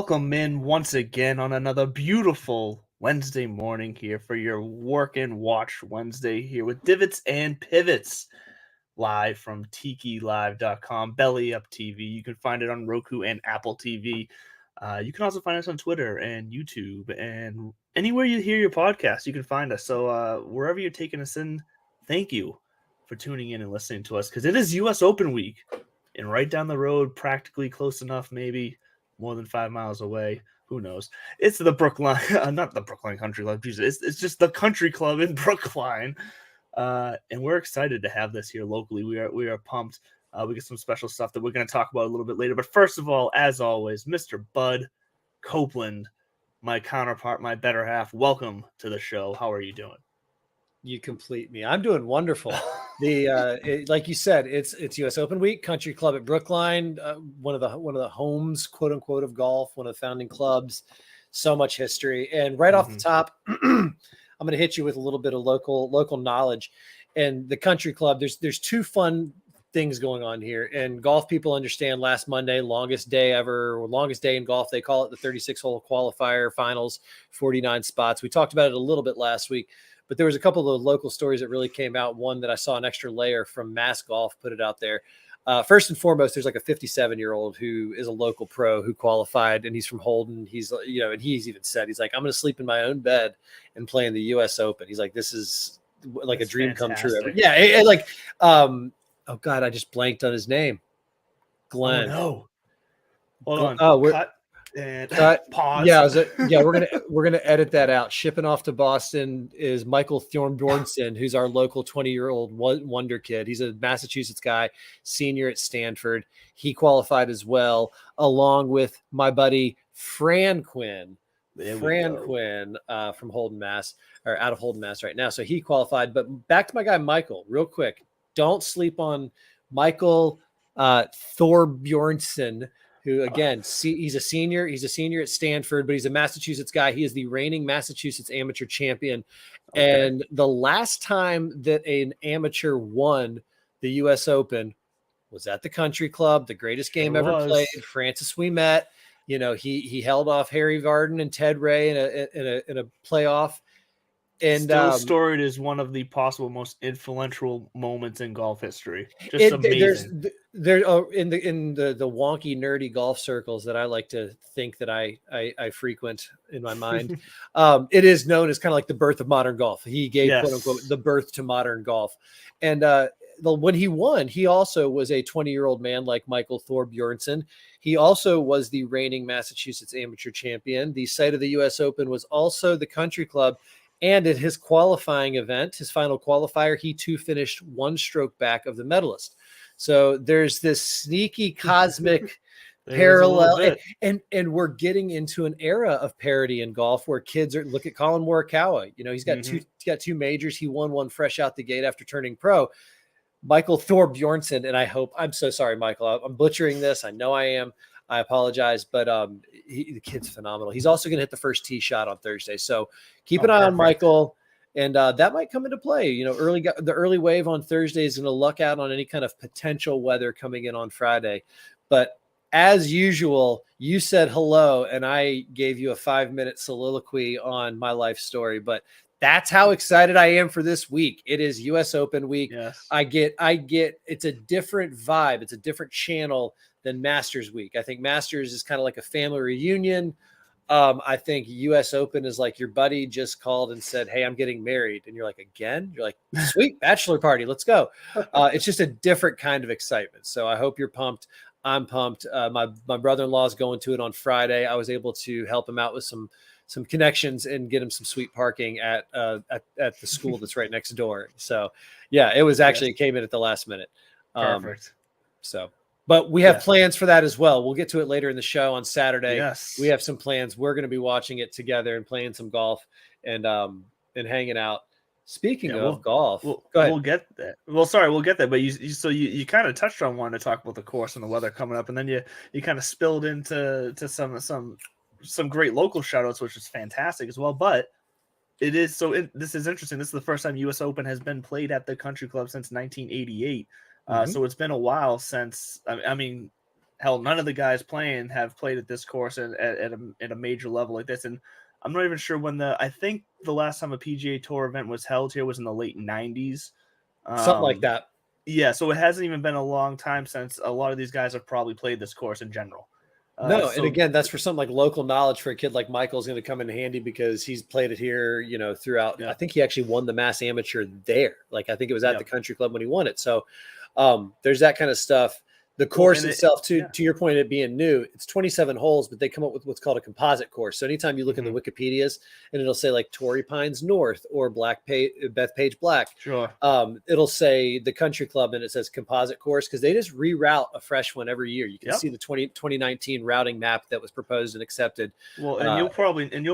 welcome in once again on another beautiful Wednesday morning here for your Work and Watch Wednesday here with Divots and Pivots live from tikilive.com, Belly Up TV. You can find it on Roku and Apple TV. You can also find us on Twitter and YouTube and anywhere you hear your podcast, you can find us. So wherever you're taking us in, thank you for tuning in and listening to us because it is U.S. Open week and right down the road, practically close enough, maybe more than 5 miles away. Who knows? It's the Brookline, not the Brookline Country Club. Jesus, it's just the country club in Brookline. And we're excited to have this here locally. We are pumped. We get some special stuff that we're going to talk about a little bit later. But first of all, as always, Mr. Bud Copeland, my counterpart, my better half, welcome to the show. How are you doing? You complete me. I'm doing wonderful. Like you said, it's U.S. Open week. Country Club at Brookline, one of the homes, quote unquote, of golf, one of the founding clubs. So much history. And right off the top, I'm going to hit you with a little bit of local knowledge. And the Country Club, there's two fun things going on here. And golf people understand last Monday, longest day ever, or longest day in golf. They call it the 36-hole qualifier finals, 49 spots. We talked about it a little bit last week. But there was a couple of local stories that really came out. One that I saw an extra layer from Mass Golf put it out there. First and foremost, there's like a 57-year-old who is a local pro who qualified, and he's from Holden. He's, and he's even said, he's like, I'm going to sleep in my own bed and play in the U.S. Open. He's like, this is like a dream come true. Yeah. Oh God, I just blanked on his name. Glenn. Oh, no. Hold on. Cut. And pause. Yeah, we're gonna edit that out. Shipping off to Boston is Michael Thorbjornsen, who's our local 20-year-old wonder kid. He's a Massachusetts guy, senior at Stanford. He qualified as well, along with my buddy Fran Quinn. Quinn from Holden, Mass, or out of Holden, Mass right now. So he qualified. But back to my guy Michael, real quick. Don't sleep on Michael Thorbjornsen. Who again, he's a senior. He's a senior at Stanford, but he's a Massachusetts guy. He is the reigning Massachusetts amateur champion. Okay. And the last time that an amateur won the U.S. Open was at the Country Club, the greatest game ever played. Francis Ouimet. He held off Harry Vardon and Ted Ray in a playoff. And still storied as one of the possible most influential moments in golf history. Just amazing. There in the wonky nerdy golf circles that I like to think that I frequent in my mind, it is known as kind of like the birth of modern golf. He gave quote unquote the birth to modern golf, and when he won, he also was a 20-year-old man like Michael Thorbjornsen. He also was the reigning Massachusetts amateur champion. The site of the U.S. Open was also the Country Club. And at his qualifying event, his final qualifier, he too finished one stroke back of the medalist. So there's this sneaky cosmic parallel. And we're getting into an era of parity in golf where kids look at Colin Morikawa. He's got two majors. He won one fresh out the gate after turning pro. Michael Thorbjornsen, and I'm so sorry, Michael. I'm butchering this. I know I am. I apologize, but the kid's phenomenal. He's also going to hit the first tee shot on Thursday. So keep an eye on Michael, and that might come into play. The early wave on Thursday is going to luck out on any kind of potential weather coming in on Friday. But as usual, you said hello, and I gave you a 5-minute soliloquy on my life story. But that's how excited I am for this week. It is U.S. Open week. Yes. I get. It's a different vibe. It's a different channel than Masters week. I think Masters is kind of like a family reunion. I think U.S. Open is like your buddy just called and said, "Hey, I'm getting married," and you're like, "Again?" You're like, "Sweet bachelor party, let's go." It's just a different kind of excitement. So I hope you're pumped. I'm pumped. My brother-in-law is going to it on Friday. I was able to help him out with some connections and get him some sweet parking at the school that's right next door. So yeah, it was actually, it came in at the last minute. Perfect. But we have plans for that as well. We'll get to it later in the show on Saturday. Yes. We have some plans. We're going to be watching it together and playing some golf and hanging out. Speaking of golf, go ahead. We'll get that. Well, sorry, we'll get that. But you kind of touched on wanting to talk about the course and the weather coming up, and then you kind of spilled into some great local shout-outs, which is fantastic as well. But it is this is interesting. This is the first time U.S. Open has been played at the Country Club since 1988. So it's been a while since. I mean, hell, none of the guys playing have played at this course at a major level like this. And I'm not even sure when I think the last time a PGA Tour event was held here was in the late 90s. Something like that. Yeah, so it hasn't even been a long time since a lot of these guys have probably played this course in general. No, and again, that's for something like local knowledge for a kid like Michael's going to come in handy because he's played it here, throughout. Yeah. I think he actually won the Mass Amateur there. Like I think it was at the Country Club when he won it. So there's that kind of stuff. The course itself, to your point, it being new, it's 27 holes, but they come up with what's called a composite course. So anytime you look in the Wikipedias and it'll say like Torrey Pines North or Bethpage Black, sure, it'll say the Country Club and it says composite course because they just reroute a fresh one every year. You can see the 2019 routing map that was proposed and accepted. Well, and you'll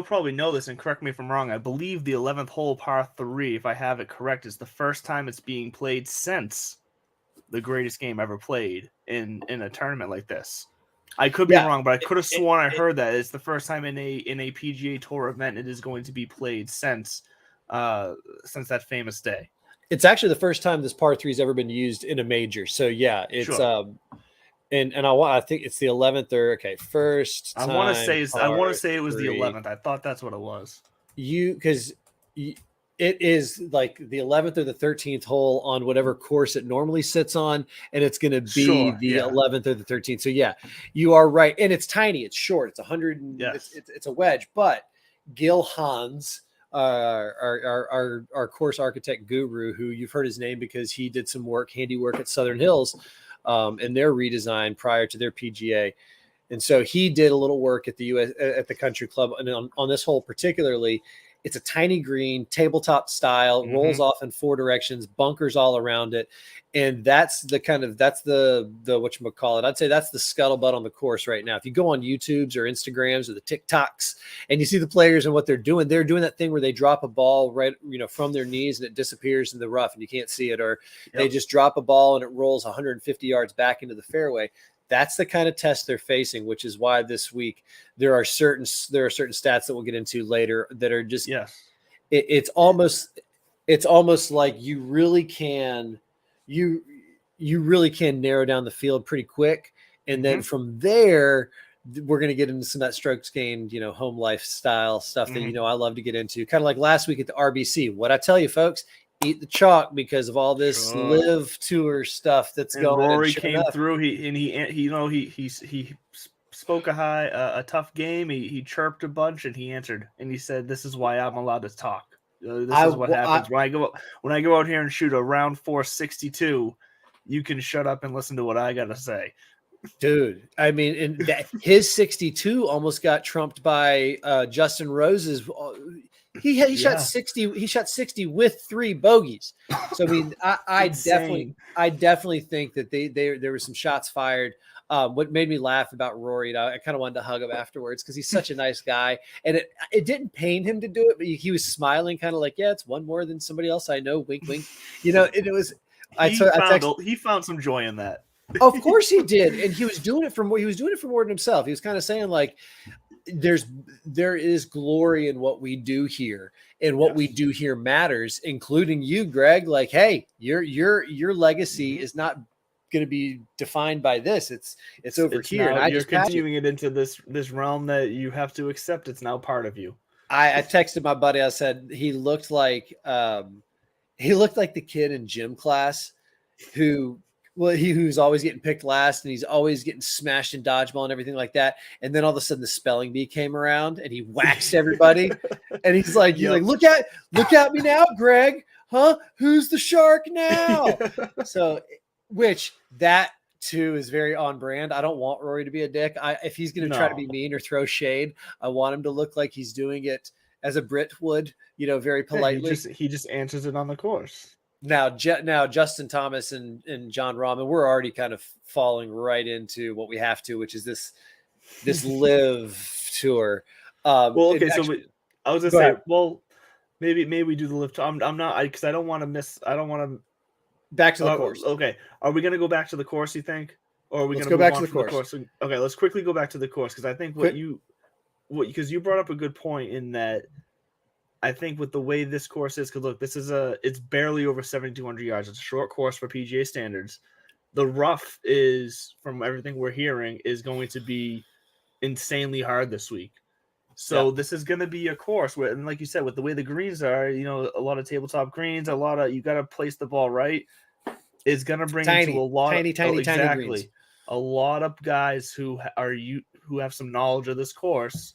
probably know this, and correct me if I'm wrong. I believe the 11th hole, par 3, if I have it correct, is the first time it's being played since the greatest game ever played in a tournament like this. I could be wrong, but I could have sworn I heard that it's the first time in a PGA Tour event it is going to be played since that famous day. It's actually the first time this par 3 has ever been used in a major. So yeah, it's sure. And I think it's the 11th or first. I want to say it was the 11th. I thought that's what it was. It is like the 11th or the 13th hole on whatever course it normally sits on, and it's going to be the 11th or the 13th. So yeah, you are right, and it's tiny, it's short, it's 100, it's a wedge. But Gil Hans, our course architect guru, who you've heard his name because he did some handiwork at Southern Hills, in their redesign prior to their PGA. And so he did a little work at the Country Club, and on this hole particularly. It's a tiny green, tabletop style, rolls off in 4 directions, bunkers all around it. And that's the whatchamacallit. I'd say that's the scuttlebutt on the course right now. If you go on YouTubes or Instagrams or the TikToks and you see the players and what they're doing that thing where they drop a ball right, from their knees and it disappears in the rough and you can't see it, or they just drop a ball and it rolls 150 yards back into the fairway. That's the kind of test they're facing, which is why this week there are certain stats that we'll get into later that are just it's almost like you really can narrow down the field pretty quick, and then from there we're going to get into some of that strokes gained, home lifestyle stuff that I love to get into. Kind of like last week at the RBC. What I tell you, folks. Eat the chalk because of all this live tour stuff that's going. Rory came through. He spoke a tough game. He chirped a bunch and he answered and he said, "This is why I'm allowed to talk. This is what happens when I go out here and shoot a round 462. You can shut up and listen to what I gotta say." Dude, I mean, and his 62 almost got trumped by Justin Rose's. He shot 60. He shot 60 with 3 bogeys. So I mean, I definitely think that there were some shots fired. What made me laugh about Rory, and I kind of wanted to hug him afterwards because he's such a nice guy, and it didn't pain him to do it, but he was smiling, kind of like, yeah, it's one more than somebody else I know. Wink, wink. And it was. He found some joy in that. Of course he did, and he was doing it for more than himself. He was kind of saying like, there is glory in what we do here, and what we do here matters, including you, Greg. Like, hey, your legacy is not going to be defined by this. It's over here, and you're continuing it into this realm that you have to accept. It's now part of you. I texted my buddy. I said he looked like the kid in gym class who's always getting picked last, and he's always getting smashed in dodgeball and everything like that. And then all of a sudden the spelling bee came around and he waxed everybody. And he's like, look at me now, Greg. Huh? Who's the shark now? So, which that too is very on brand. I don't want Rory to be a dick. If he's going to try to be mean or throw shade, I want him to look like he's doing it as a Brit would, very politely. He just answers it on the course. Now Justin Thomas and John Rahm, we're already kind of falling right into what we have to, which is this live tour. I was gonna say, well, maybe we do the live tour. I'm not, because I don't want to miss. I don't want to. Back to the course. Okay, are we gonna go back to the course? You think, or are we gonna go back to the course? Okay, let's quickly go back to the course because I think because you brought up a good point in that. I think with the way this course is, because look, it's barely over 7,200 yards. It's a short course for PGA standards. the rough is, from everything we're hearing, is going to be insanely hard this week. So this is going to be a course where, and like you said, with the way the greens are, you know, a lot of tabletop greens, you got to place the ball right. Is going to bring into a lot tiny greens. A lot of guys who have some knowledge of this course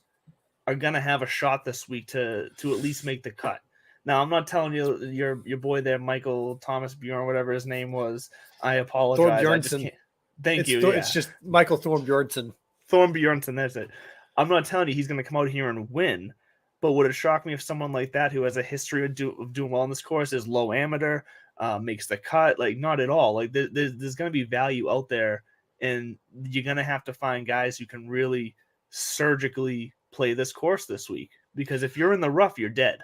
are going to have a shot this week to at least make the cut. Now, I'm not telling you your boy there, Michael Thomas Bjorn, whatever his name was. I apologize. I just can't. Thank you. It's just Michael Thornbjornsson. Thornbjornsson, that's it. I'm not telling you he's going to come out here and win, but would it shock me if someone like that, who has a history of doing well in this course, is low amateur, makes the cut? Like, not at all. Like, there's going to be value out there, and you're going to have to find guys who can really surgically play this course this week, because if you're in the rough, you're dead.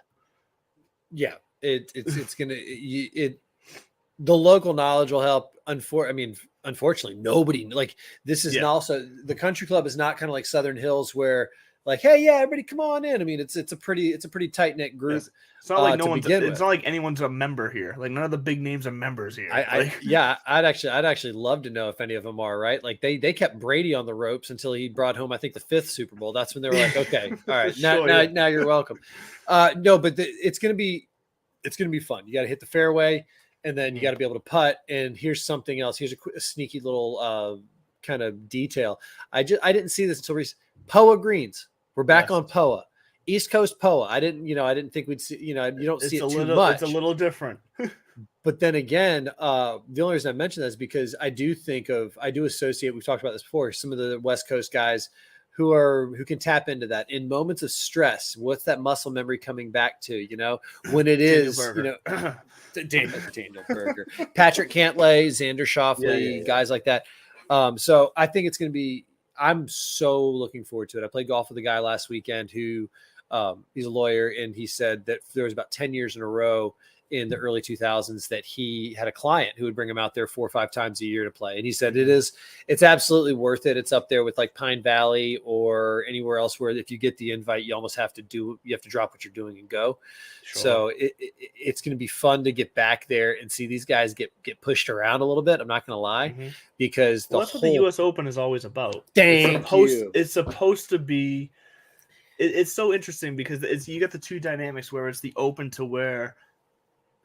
Yeah, it's gonna the local knowledge will help. Unfortunately, nobody, like, this is also, the country club is not kind of like Southern Hills where, like, hey, yeah, everybody come on in. I mean, it's a pretty tight knit group. Yes. It's not like it's not like anyone's a member here. Like, none of the big names are members here. I'd actually love to know if any of them are, right. Like, they kept Brady on the ropes until he brought home, I think, the 5th Super Bowl. That's when they were like, okay, all right, now you're welcome. No, but it's gonna be fun. You got to hit the fairway, and then you got to be able to putt. And here's something else. Here's a sneaky little kind of detail. I didn't see this until recently. POA greens. We're back on POA. East Coast POA. I didn't think we'd see, you don't see it too much. It's a little different. But then again, the only reason I mention that is because I do associate, we've talked about this before, some of the West Coast guys who can tap into that in moments of stress. What's that muscle memory coming back to, when it is, Daniel Berger, Patrick Cantlay, Xander Schauffele, guys like that. So I think it's going to be, I'm so looking forward to it. I played golf with a guy last weekend who he's a lawyer, and he said that there was about 10 years in a row in the early 2000s that he had a client who would bring him out there 4 or 5 times a year to play. And he said it's absolutely worth it. It's up there with like Pine Valley or anywhere else where if you get the invite, you almost have to drop what you're doing and go. Sure. So it's going to be fun to get back there and see these guys get pushed around a little bit. I'm not going to lie, because that's what the U.S. Open is always about. It's supposed to be. It's so interesting because you get the two dynamics where it's the Open to where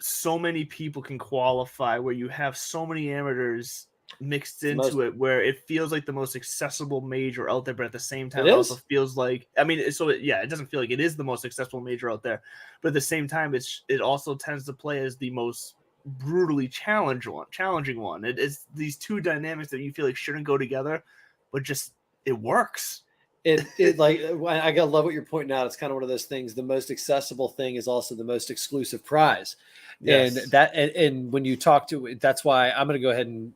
so many people can qualify, where you have so many amateurs mixed into it, where it feels like the most accessible major out there, but at the same time, it also feels like, it doesn't feel like it is the most accessible major out there, but at the same time, it also tends to play as the most brutally challenging one. It's these two dynamics that you feel like shouldn't go together, but just it works. It like, I gotta love what you're pointing out. It's kind of one of those things. The most accessible thing is also the most exclusive prize. Yes. And when you talk to, that's why I'll go ahead and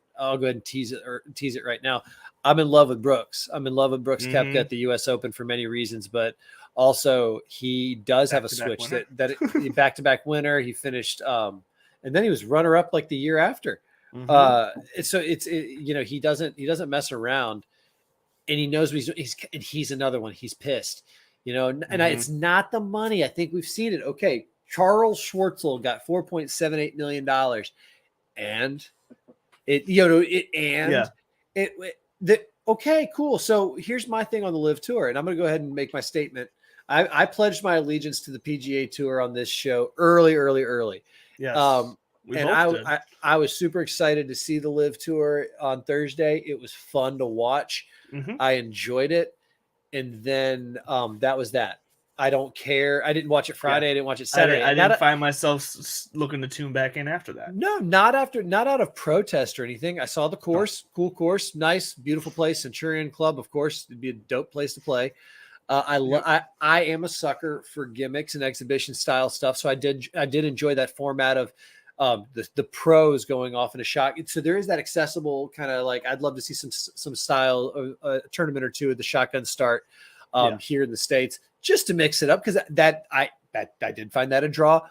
tease it right now. I'm in love with Brooks. Koepka at the U.S. Open for many reasons, but also he does have a switch that back-to-back winner. He finished, and then he was runner-up like the year after. So he doesn't mess around. And he knows what he's another one. He's pissed, and it's not the money. I think we've seen it. Okay. Charles Schwartzel got $4.78 million, and okay, cool. So here's my thing on the Live Tour, and I'm going to go ahead and make my statement. I pledged my allegiance to the PGA Tour on this show early. Yes. And I was super excited to see the Live Tour on Thursday. It was fun to watch. I enjoyed it. And then that was that. I don't care. I didn't watch it Friday. I didn't watch it Saturday. I didn't find myself looking to tune back in after that. No, not out of protest or anything. I saw the course, cool course, nice, beautiful place. Centurion Club, of course, it'd be a dope place to play. I am a sucker for gimmicks and exhibition style stuff. So I did enjoy that format of the pros going off in a shot. So there is that accessible kind of, like, I'd love to see some style of a tournament or two at the shotgun start here in the States, just to mix it up, because I did find that a draw.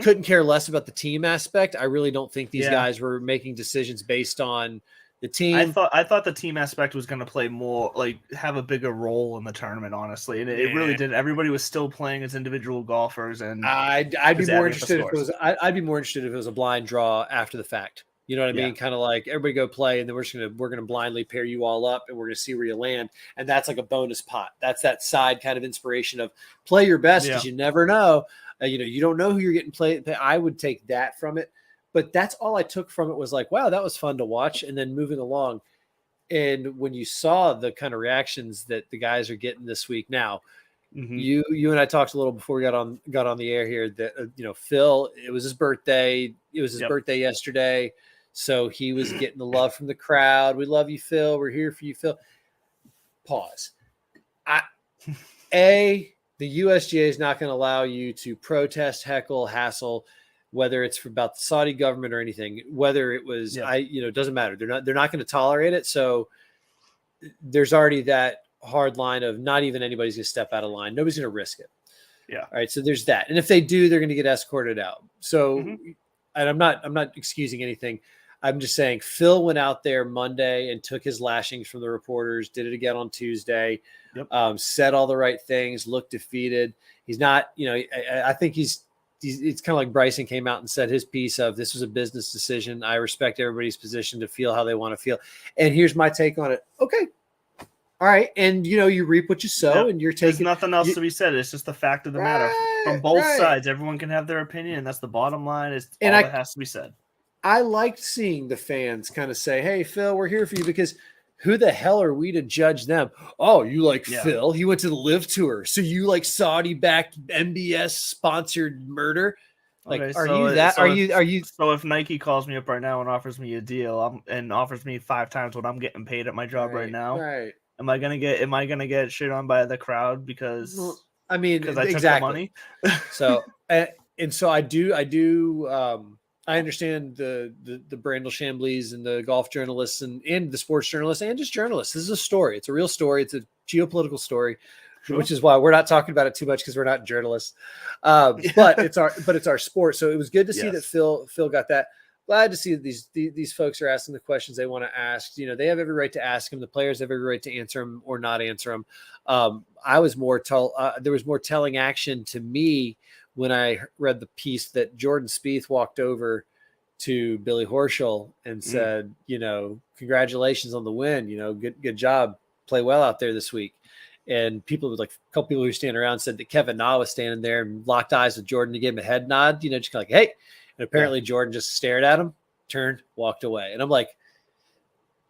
Couldn't care less about the team aspect. I really don't think these guys were making decisions based on the team. I thought the team aspect was going to play more, like, have a bigger role in the tournament, honestly, and it really didn't. Everybody was still playing as individual golfers, and I'd be more interested if it was a blind draw after the fact. You know what I mean? Kind of like everybody go play, and then we're gonna blindly pair you all up, and we're gonna see where you land, and that's like a bonus pot. That's that side kind of inspiration of play your best because you never know. You don't know who you're getting played. I would take that from it, but that's all I took from it was like, wow, that was fun to watch, and then moving along. And when you saw the kind of reactions that the guys are getting this week now. You and I talked a little before we got on the air here that Phil, it was his birthday. It was his birthday yesterday. So he was getting the love from the crowd. We love you, Phil. We're here for you, Phil. Pause. The USGA is not going to allow you to protest, heckle, hassle, whether it's about the Saudi government or anything. Whether it was, it doesn't matter. They're not going to tolerate it. So there's already that hard line of not even anybody's going to step out of line. Nobody's going to risk it. Yeah. All right. So there's that. And if they do, they're going to get escorted out. So, and I'm not excusing anything. I'm just saying Phil went out there Monday and took his lashings from the reporters, did it again on Tuesday, said all the right things, looked defeated. He's not, I think it's kind of like Bryson came out and said his piece of this was a business decision. I respect everybody's position to feel how they want to feel. And here's my take on it. Okay. All right. And you reap what you sow and you're taking. There's nothing else to be said. It's just the fact of the matter from both sides. Everyone can have their opinion. And that's the bottom line. It's all that has to be said. I liked seeing the fans kind of say, hey, Phil, we're here for you because who the hell are we to judge them? Oh, you like Phil? He went to the Live Tour. So you like Saudi-backed MBS sponsored murder? Like, okay, are you? So if Nike calls me up right now and offers me a deal and offers me 5 times what I'm getting paid at my job right now, am I gonna get shit on by the crowd because I took the money? So and so I do. I understand the Brandel Chamblees and the golf journalists and the sports journalists and just journalists. This is a story. It's a real story. It's a geopolitical story, which is why we're not talking about it too much because we're not journalists. But it's our sport. So it was good to see that Phil got that. Glad to see that these folks are asking the questions they want to ask. They have every right to ask them. The players have every right to answer them or not answer them. There was more telling action to me when I read the piece that Jordan Spieth walked over to Billy Horschel and said, congratulations on the win. Good job. Play well out there this week. And a couple people who were standing around said that Kevin Na was standing there and locked eyes with Jordan to give him a head nod, just like, hey. And apparently Jordan just stared at him, turned, walked away. And I'm like,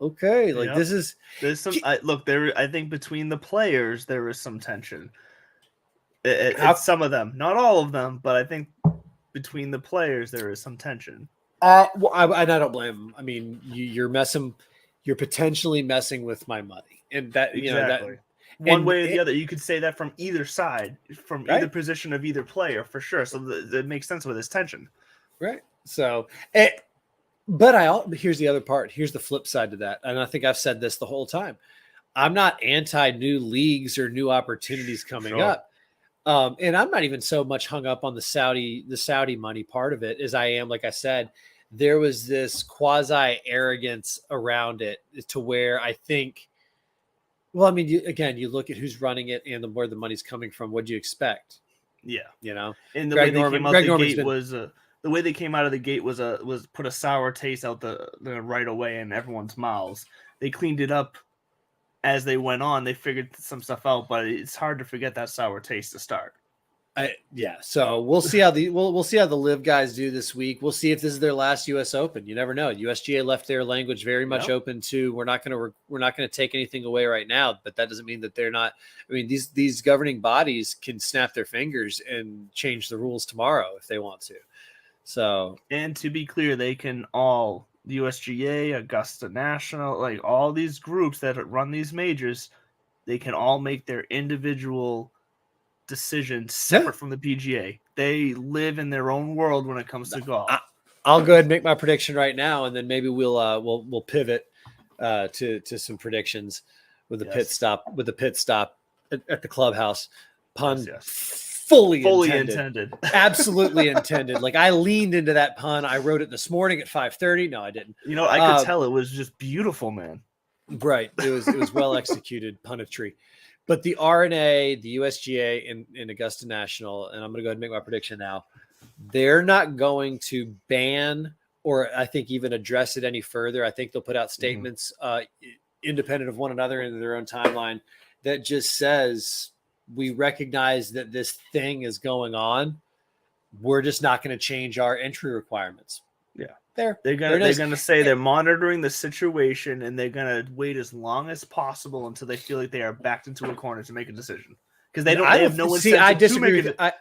okay, there's some I think between the players there is some tension. Some of them, not all of them, but I think between the players there is some tension. I don't blame them. I mean, you're potentially messing with my money, and that exactly. One way or the other, you could say that from either side, from either position of either player, for sure. So that makes sense with this tension, right? So, here's the other part. Here's the flip side to that, and I think I've said this the whole time. I'm not anti new leagues or new opportunities coming up. And I'm not even so much hung up on the Saudi money part of it as I am, like I said, there was this quasi arrogance around it to where I think, you look at who's running it and where the money's coming from. What do you expect? Yeah. And the way they came out of the gate was the way they came out of the gate was put a sour taste out the right away in everyone's mouths. They cleaned it up. As they went on, they figured some stuff out, but it's hard to forget that sour taste to start. So we'll see how we'll see how the Live guys do this week. We'll see if this is their last U.S. Open. You never know. USGA left their language very much open to we're not going to take anything away right now, but that doesn't mean that they're not. I mean, these governing bodies can snap their fingers and change the rules tomorrow if they want to. So, and to be clear, they can all. The USGA, Augusta National, like all these groups that run these majors, they can all make their individual decisions separate from the PGA. They live in their own world when it comes to golf. I'll go ahead and make my prediction right now, and then maybe we'll pivot to some predictions with the pit stop at the clubhouse. Pun. Yes. Fully intended. Absolutely intended. Like I leaned into that pun. I wrote it this morning at 5:30. No, I didn't. I could tell it was just beautiful, man. Right. It was well executed punetry. But the RNA, the USGA, and Augusta National, and I'm going to go ahead and make my prediction now. They're not going to ban or I think even address it any further. I think they'll put out statements independent of one another in their own timeline that just says, we recognize that this thing is going on. We're just not going to change our entry requirements. Yeah. They're gonna say they're monitoring the situation, and they're gonna wait as long as possible until they feel like they are backed into a corner to make a decision, because they have no incentive. I disagree. I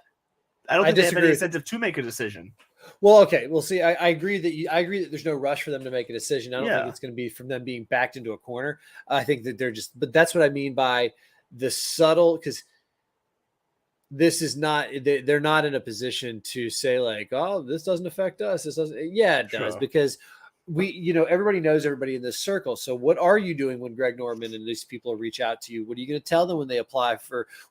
don't think they have any incentive to make a decision. Well, okay, we'll see. I agree that there's no rush for them to make a decision. I don't think it's going to be from them being backed into a corner. I think that but that's what I mean by the subtle, because this is not, they're not in a position to say like, oh, this doesn't affect us. This doesn't. Yeah, it does, because everybody knows everybody in this circle. So what are you doing when Greg Norman and these people reach out to you? What are you going to tell them when they apply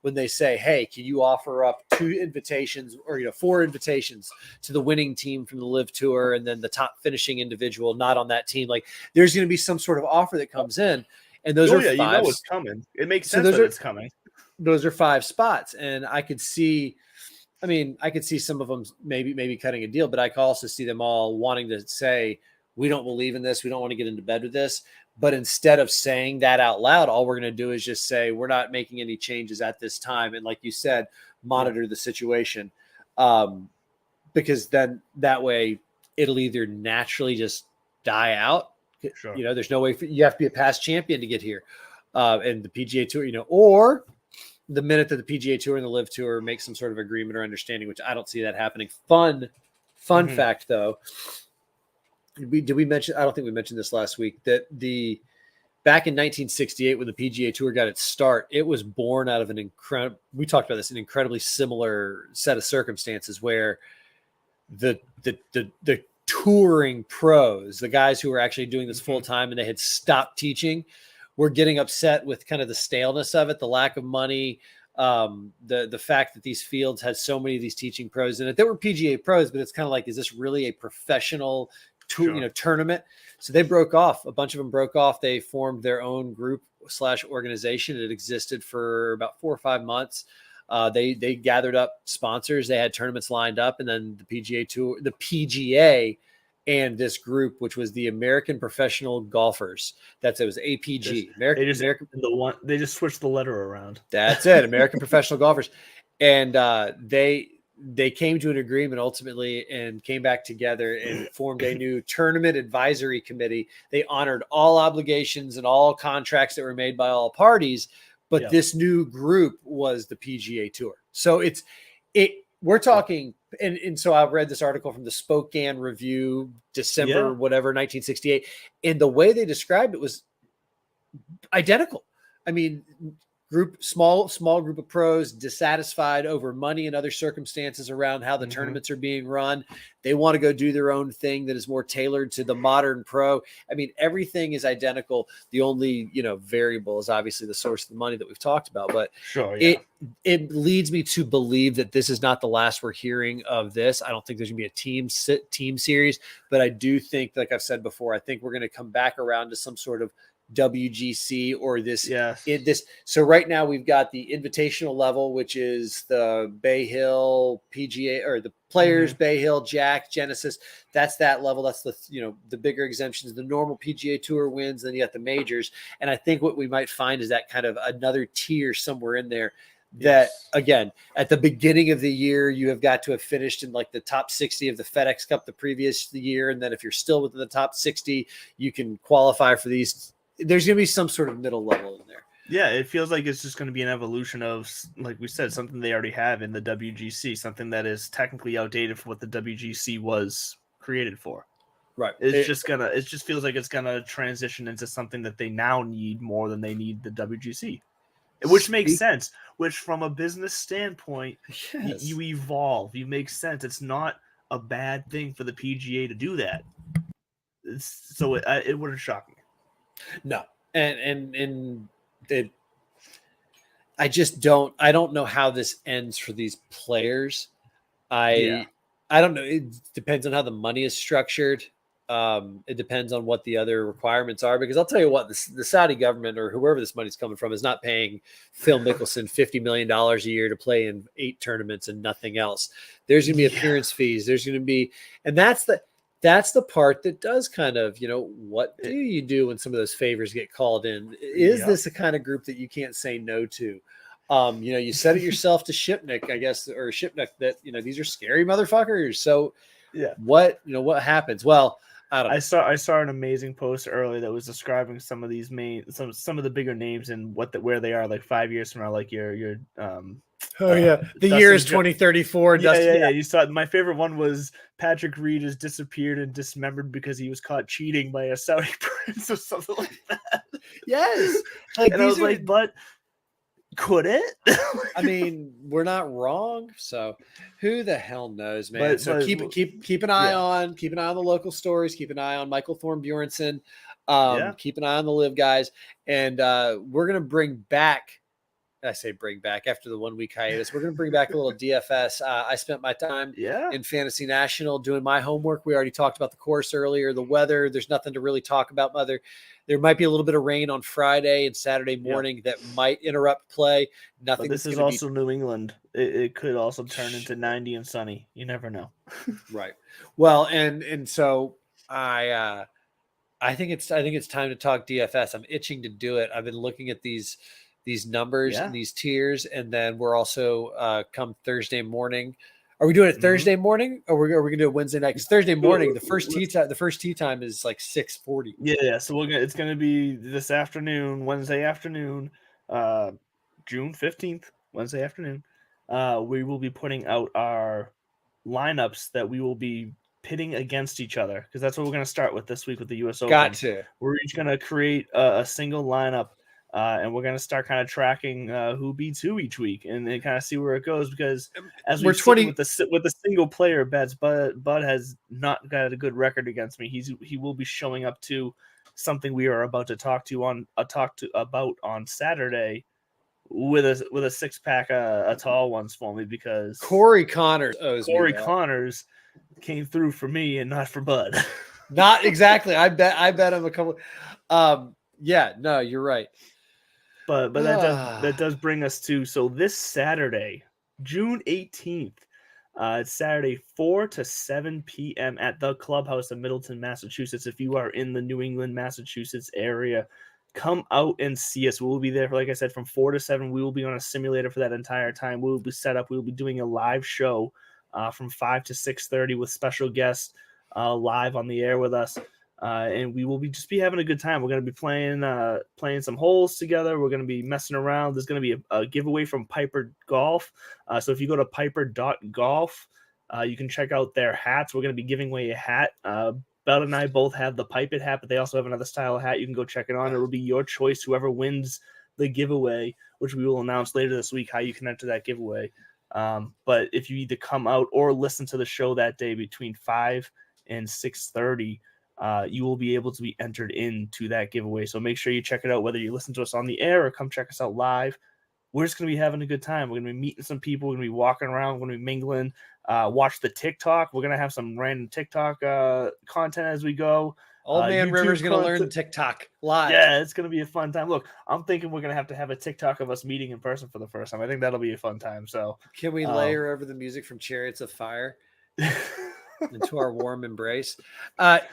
when they say, hey, can you offer up 2 invitations or 4 invitations to the winning team from the Live Tour, and then the top finishing individual not on that team? Like, there's going to be some sort of offer that comes in, and those are 5. You know it's coming. It makes sense that it's coming. Those are 5 spots, and I could see some of them maybe cutting a deal, but I could also see them all wanting to say, we don't believe in this. We don't want to get into bed with this. But instead of saying that out loud, all we're going to do is just say, we're not making any changes at this time. And like you said, monitor the situation. Because then that way it'll either naturally just die out. Sure. There's no way you have to be a past champion to get here. And the PGA Tour, or the minute that the PGA Tour and the Live Tour make some sort of agreement or understanding, which I don't see that happening. Fun fact, though. Did we mention? I don't think we mentioned this last week, that back in 1968, when the PGA Tour got its start, it was born out of an incredibly similar set of circumstances, where the touring pros, the guys who were actually doing this full time and they had stopped teaching, were getting upset with kind of the staleness of it, the lack of money, the fact that these fields had so many of these teaching pros in it. They were PGA pros, but it's kind of like, is this really a professional tournament? So they broke off. A bunch of them broke off. They formed their own group / organization. It existed for about 4 or 5 months. They gathered up sponsors. They had tournaments lined up, and then the PGA Tour, the PGA, and this group, which was the American Professional Golfers. It was APG. They just switched the letter around. That's it. American Professional Golfers. And they came to an agreement ultimately and came back together and formed a new tournament advisory committee. They honored all obligations and all contracts that were made by all parties, but this new group was the PGA Tour. So we're talking, and so I've read this article from the Spokane Review, December, 1968. And the way they described it was identical. I mean, small group of pros dissatisfied over money and other circumstances around how the tournaments are being run. They want to go do their own thing that is more tailored to the modern pro. I mean, everything is identical. The only, variable is obviously the source of the money that we've talked about, but it leads me to believe that this is not the last we're hearing of this. I don't think there's gonna be a team series, but I do think, like I've said before, I think we're going to come back around to some sort of WGC or this. So right now we've got the invitational level, which is the Bay Hill PGA, or the Players, Bay Hill, Jack, Genesis. That's that level. That's the bigger exemptions. The normal PGA Tour wins, then you got the majors. And I think what we might find is that kind of another tier somewhere in there. That again, at the beginning of the year, you have got to have finished in like the top 60 of the FedEx Cup the previous year. And then if you're still within the top 60, you can qualify for these. There's going to be some sort of middle level in there. Yeah, it feels like it's just going to be an evolution of, like we said, something they already have in the WGC, something that is technically outdated for what the WGC was created for. Right. It just feels like it's going to transition into something that they now need more than they need the WGC, which makes sense. Which, from a business standpoint, you evolve. You make sense. It's not a bad thing for the PGA to do that. It wouldn't shock me. No, and I just don't know how this ends for these players. I don't know. It depends on how the money is structured. It depends on what the other requirements are, because I'll tell you what, the Saudi government or whoever this money's coming from is not paying Phil Mickelson $50 million a year to play in 8 tournaments and nothing else. There's going to be appearance fees. There's going to be, and that's that's the part that does kind of, what do you do when some of those favors get called in? Is this a kind of group that you can't say no to? You said it yourself to Shipnick, I guess, or Shipnick, that, these are scary motherfuckers. So what happens? Well, I don't know. I saw an amazing post earlier that was describing some of these some of the bigger names and where they are like 5 years from now, like your the year is 2034. Yeah. You saw my favorite one was Patrick Reed has disappeared and dismembered because he was caught cheating by a Saudi prince or something like that. Yes, and I was like, but could it? I mean, we're not wrong. So who the hell knows, man? So keep an eye on the local stories. Keep an eye on Michael Thorne Bjornsson. Keep an eye on the Live guys, and we're gonna bring back. I say bring back after the 1 week hiatus. We're going to bring back a little DFS. I spent my time in Fantasy National doing my homework. We already talked about the course earlier, the weather. There's nothing to really talk about. There might be a little bit of rain on Friday and Saturday morning that might interrupt play. Nothing. But this is also New England. It could also turn into 90 and sunny. You never know. Right. Well, and so I think it's time to talk DFS. I'm itching to do it. I've been looking at these numbers and these tiers, and then we're also come Thursday morning. Are we doing it Thursday morning, or are we gonna do it Wednesday night? Because Thursday morning, the first tee time is like 6:40. Yeah, so it's gonna be this afternoon, Wednesday afternoon, June 15th, Wednesday afternoon. We will be putting out our lineups that we will be pitting against each other, because that's what we're gonna start with this week with the U.S. Open. We're each gonna create a single lineup. And we're going to start kind of tracking who beats who each week, and kind of see where it goes. Because as we're 20 with the single player bets, Bud has not got a good record against me. He will be showing up to something we are about to talk about on Saturday with a 6-pack of tall ones for me, because Corey Connors came through for me and not for Bud. Not exactly. I bet him a couple. Yeah, no, you're right. But that does bring us to, so this Saturday, June 18th, it's Saturday 4 to 7 p.m. at the Clubhouse in Middletown, Massachusetts. If you are in the New England, Massachusetts area, come out and see us. We will be there, like I said, from 4 to 7. We will be on a simulator for that entire time. We will be set up. We will be doing a live show from 5 to 6:30 with special guests live on the air with us. And we will just be having a good time. We're going to be playing some holes together. We're going to be messing around. There's going to be a giveaway from Piper Golf. So if you go to piper.golf, you can check out their hats. We're going to be giving away a hat. Bell and I both have the Pipe It hat, but they also have another style of hat. You can go check it on. It will be your choice, whoever wins the giveaway, which we will announce later this week how you can enter that giveaway. But if you either come out or listen to the show that day between 5 and 6:30, you will be able to be entered into that giveaway. So make sure you check it out, whether you listen to us on the air or come check us out live. We're just going to be having a good time. We're going to be meeting some people. We're going to be walking around. We're going to be mingling. Watch the TikTok. We're going to have some random TikTok content as we go. Old man River's going to learn TikTok live. Yeah, it's going to be a fun time. Look, I'm thinking we're going to have a TikTok of us meeting in person for the first time. I think that'll be a fun time. So can we layer over the music from Chariots of Fire into our warm embrace?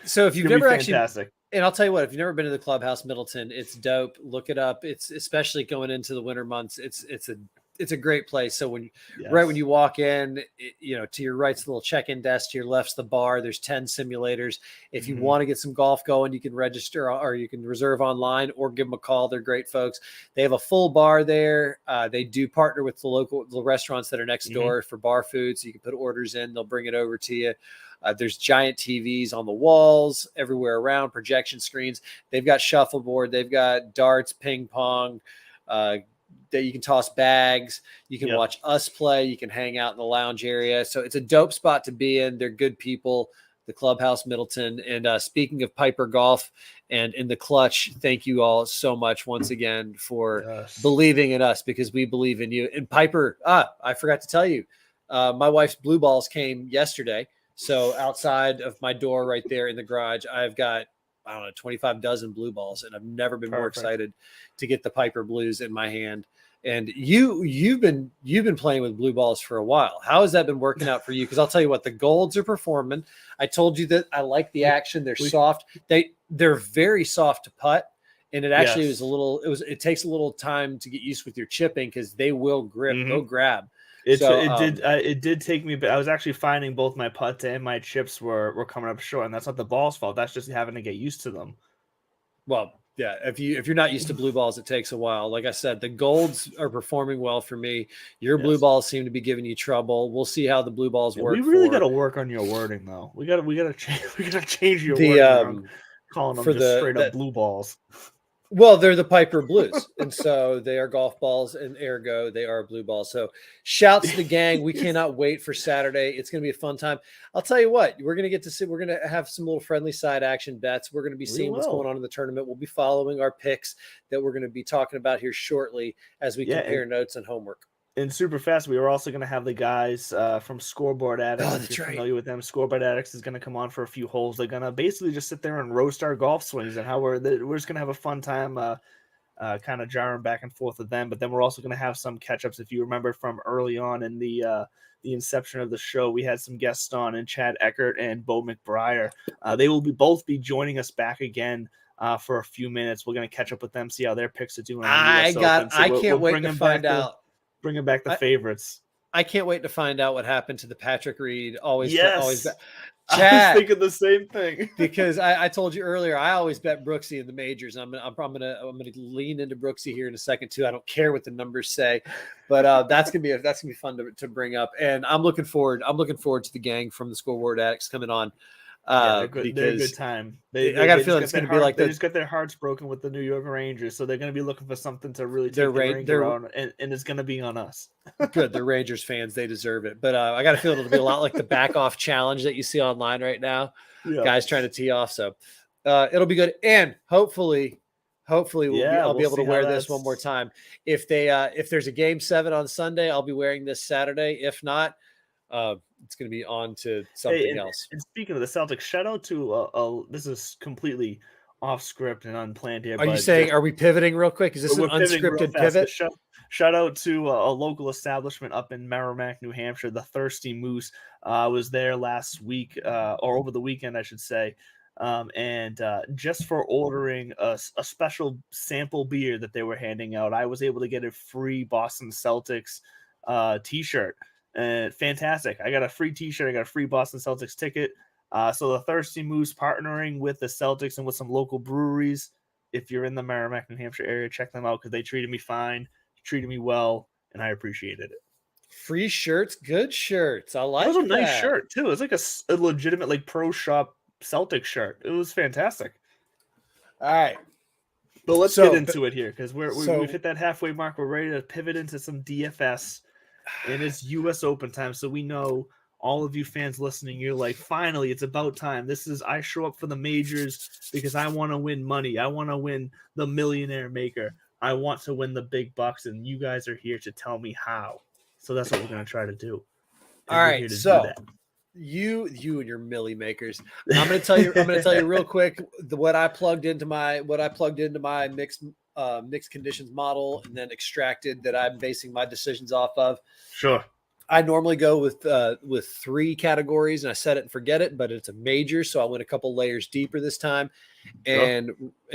So if you've never actually, and I'll tell you what, if you've never been to the Clubhouse Middleton, it's dope. Look it up. It's especially going into the winter months. It's a great place. So right when you walk in, to your right's the little check-in desk, to your left's the bar. There's 10 simulators. If you want to get some golf going, you can register or you can reserve online or give them a call. They're great folks. They have a full bar there. They do partner with the restaurants that are next door for bar food. So you can put orders in, they'll bring it over to you. There's giant TVs on the walls everywhere around, projection screens. They've got shuffleboard. They've got darts, ping pong, that you can toss bags. You can watch us play. You can hang out in the lounge area. So it's a dope spot to be in. They're good people, the Clubhouse Middleton. And speaking of Piper Golf and in the clutch, thank you all so much once again for believing in us, because we believe in you. And Piper, I forgot to tell you, my wife's blue balls came yesterday. So outside of my door right there in the garage, I've got I don't know, 25 dozen blue balls, and I've never been more Perfect. excited to get the Piper Blues in my hand. And you've been playing with blue balls for a while. How has that been working out for you? Because I'll tell you what, the golds are performing. I told you that I like the action. They're soft. They're very soft to putt. And it actually Yes. it takes a little time to get used with your chipping because they will grip, they'll grab. It did take me, but I was actually finding both my putts and my chips were coming up short, and that's not the ball's fault. That's just having to get used to them. Well, yeah, if you're not used to blue balls, it takes a while. Like I said, the golds are performing well for me. Your blue balls seem to be giving you trouble. We'll see how the blue balls work. We really got to work on your wording, though. We got to change your wording around, calling them just straight up blue balls. Well, they're the Piper Blues, and so they are golf balls, and ergo they are blue balls. So shouts to the gang. We cannot wait for Saturday. It's going to be a fun time. I'll tell you what, we're going to have some little friendly side action bets. We're going to be seeing what's going on in the tournament. We'll be following our picks that we're going to be talking about here shortly as we compare notes and homework. And super fast, we were also going to have the guys from Scoreboard Addicts. Oh, that's if you're right. familiar with them, Scoreboard Addicts is going to come on for a few holes. They're going to basically just sit there and roast our golf swings and how we're just going to have a fun time kind of jarring back and forth with them. But then we're also going to have some catch-ups. If you remember from early on in the inception of the show, we had some guests on, and Chad Eckert and Bo McBriar. They will both be joining us back again for a few minutes. We're going to catch up with them, see how their picks are doing. I can't wait to find out. Bringing back the favorites. I can't wait to find out what happened to the Patrick Reed. Always Chad, I was thinking the same thing because I told you earlier I always bet Brooksy in the majors. I'm gonna lean into Brooksy here in a second too. I don't care what the numbers say, but that's gonna be fun to bring up. And I'm looking forward to the gang from the Scoreboard Addicts coming on. They're a good time. I got a feeling it's going to be like they just got their hearts broken with the New York Rangers, so they're going to be looking for something to really take the reins around, and it's going to be on us. Good, they're Rangers fans; they deserve it. But I got a feeling it'll be a lot like the back off challenge that you see online right now. Yeah. Guys trying to tee off, so it'll be good, and hopefully I'll be able to wear this one more time. If there's a game 7 on Sunday, I'll be wearing this Saturday. If not, it's going to be on to something else. And speaking of the Celtics, shout out to this is completely off script and unplanned here. Are we pivoting real quick? Is this an unscripted pivot? Shout out to a local establishment up in Merrimack, New Hampshire, the Thirsty Moose. Was there last week or over the weekend, I should say. And just for ordering a special sample beer that they were handing out, I was able to get a free Boston Celtics t-shirt. Fantastic. I got a free t-shirt. I got a free Boston Celtics ticket. So the Thirsty Moose partnering with the Celtics and with some local breweries. If you're in the Merrimack, New Hampshire area, check them out because they treated me fine, treated me well, and I appreciated it. Free shirts, good shirts. I like it. It was a nice shirt too. It was like a legitimate like pro shop Celtic shirt. It was fantastic. All right. But let's get into it here because we've hit that halfway mark. We're ready to pivot into some DFS. And it's U.S. Open time, so we know all of you fans listening, you're like, finally, it's about time. I show up for the majors because I want to win money. I want to win the Millionaire Maker. I want to win the big bucks, and you guys are here to tell me how. So that's what we're going to try to do. All right, so you and your Millie makers. I'm going to tell you real quick what I plugged into my mixed conditions model and then extracted that I'm basing my decisions off of. Sure. I normally go with 3 categories and I set it and forget it, but it's a major, so I went a couple layers deeper this time. And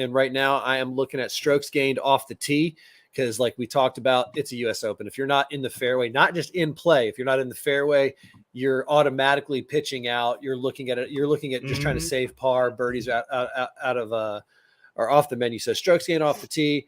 right now I am looking at strokes gained off the tee because, like we talked about, it's a U.S. Open. If you're not in the fairway, not just in play, if you're not in the fairway, you're automatically pitching out. You're looking at it. You're looking at just trying to save par, birdies out of or off the menu. So strokes gained off the tee,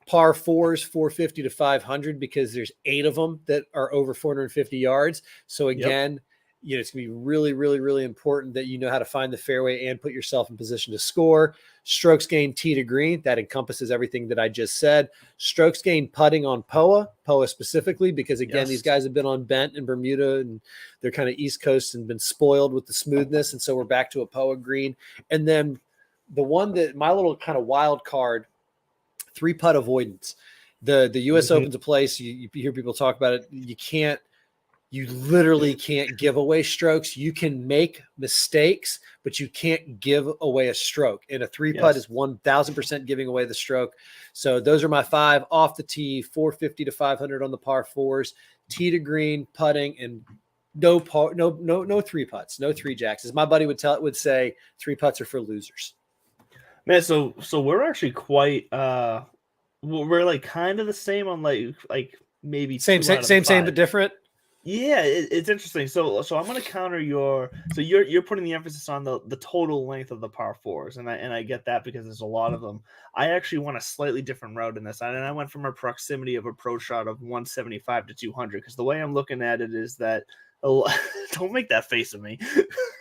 par 4s, 450 to 500, because there's 8 of them that are over 450 yards. So again, it's going to be really, really, really important that you know how to find the fairway and put yourself in position to score. Strokes gained tee to green, that encompasses everything that I just said. Strokes gained putting on POA specifically, because again, these guys have been on Bent and Bermuda and they're kind of East Coast and been spoiled with the smoothness. And so we're back to a POA green. And then the one that my little kind of wild card, 3-putt avoidance. The U.S. Open's a place you hear people talk about it. You can't You literally can't give away strokes. You can make mistakes, but you can't give away a stroke. And a 3-putt is 1,000% giving away the stroke. So those are my 5 off the tee, 450 to 500 on the par 4s, tee to green, putting, and no 3 putts, no 3 jacks. As my buddy would say, 3 putts are for losers. Man, so we're actually quite we're like kind of the same on like maybe same but different. Yeah, it's interesting. So I'm going to counter your. So you're putting the emphasis on the total length of the par 4s, and I get that because there's a lot of them. I actually went a slightly different route in this, and I went from a proximity of approach shot of 175 to 200 because the way I'm looking at it is that don't make that face at me.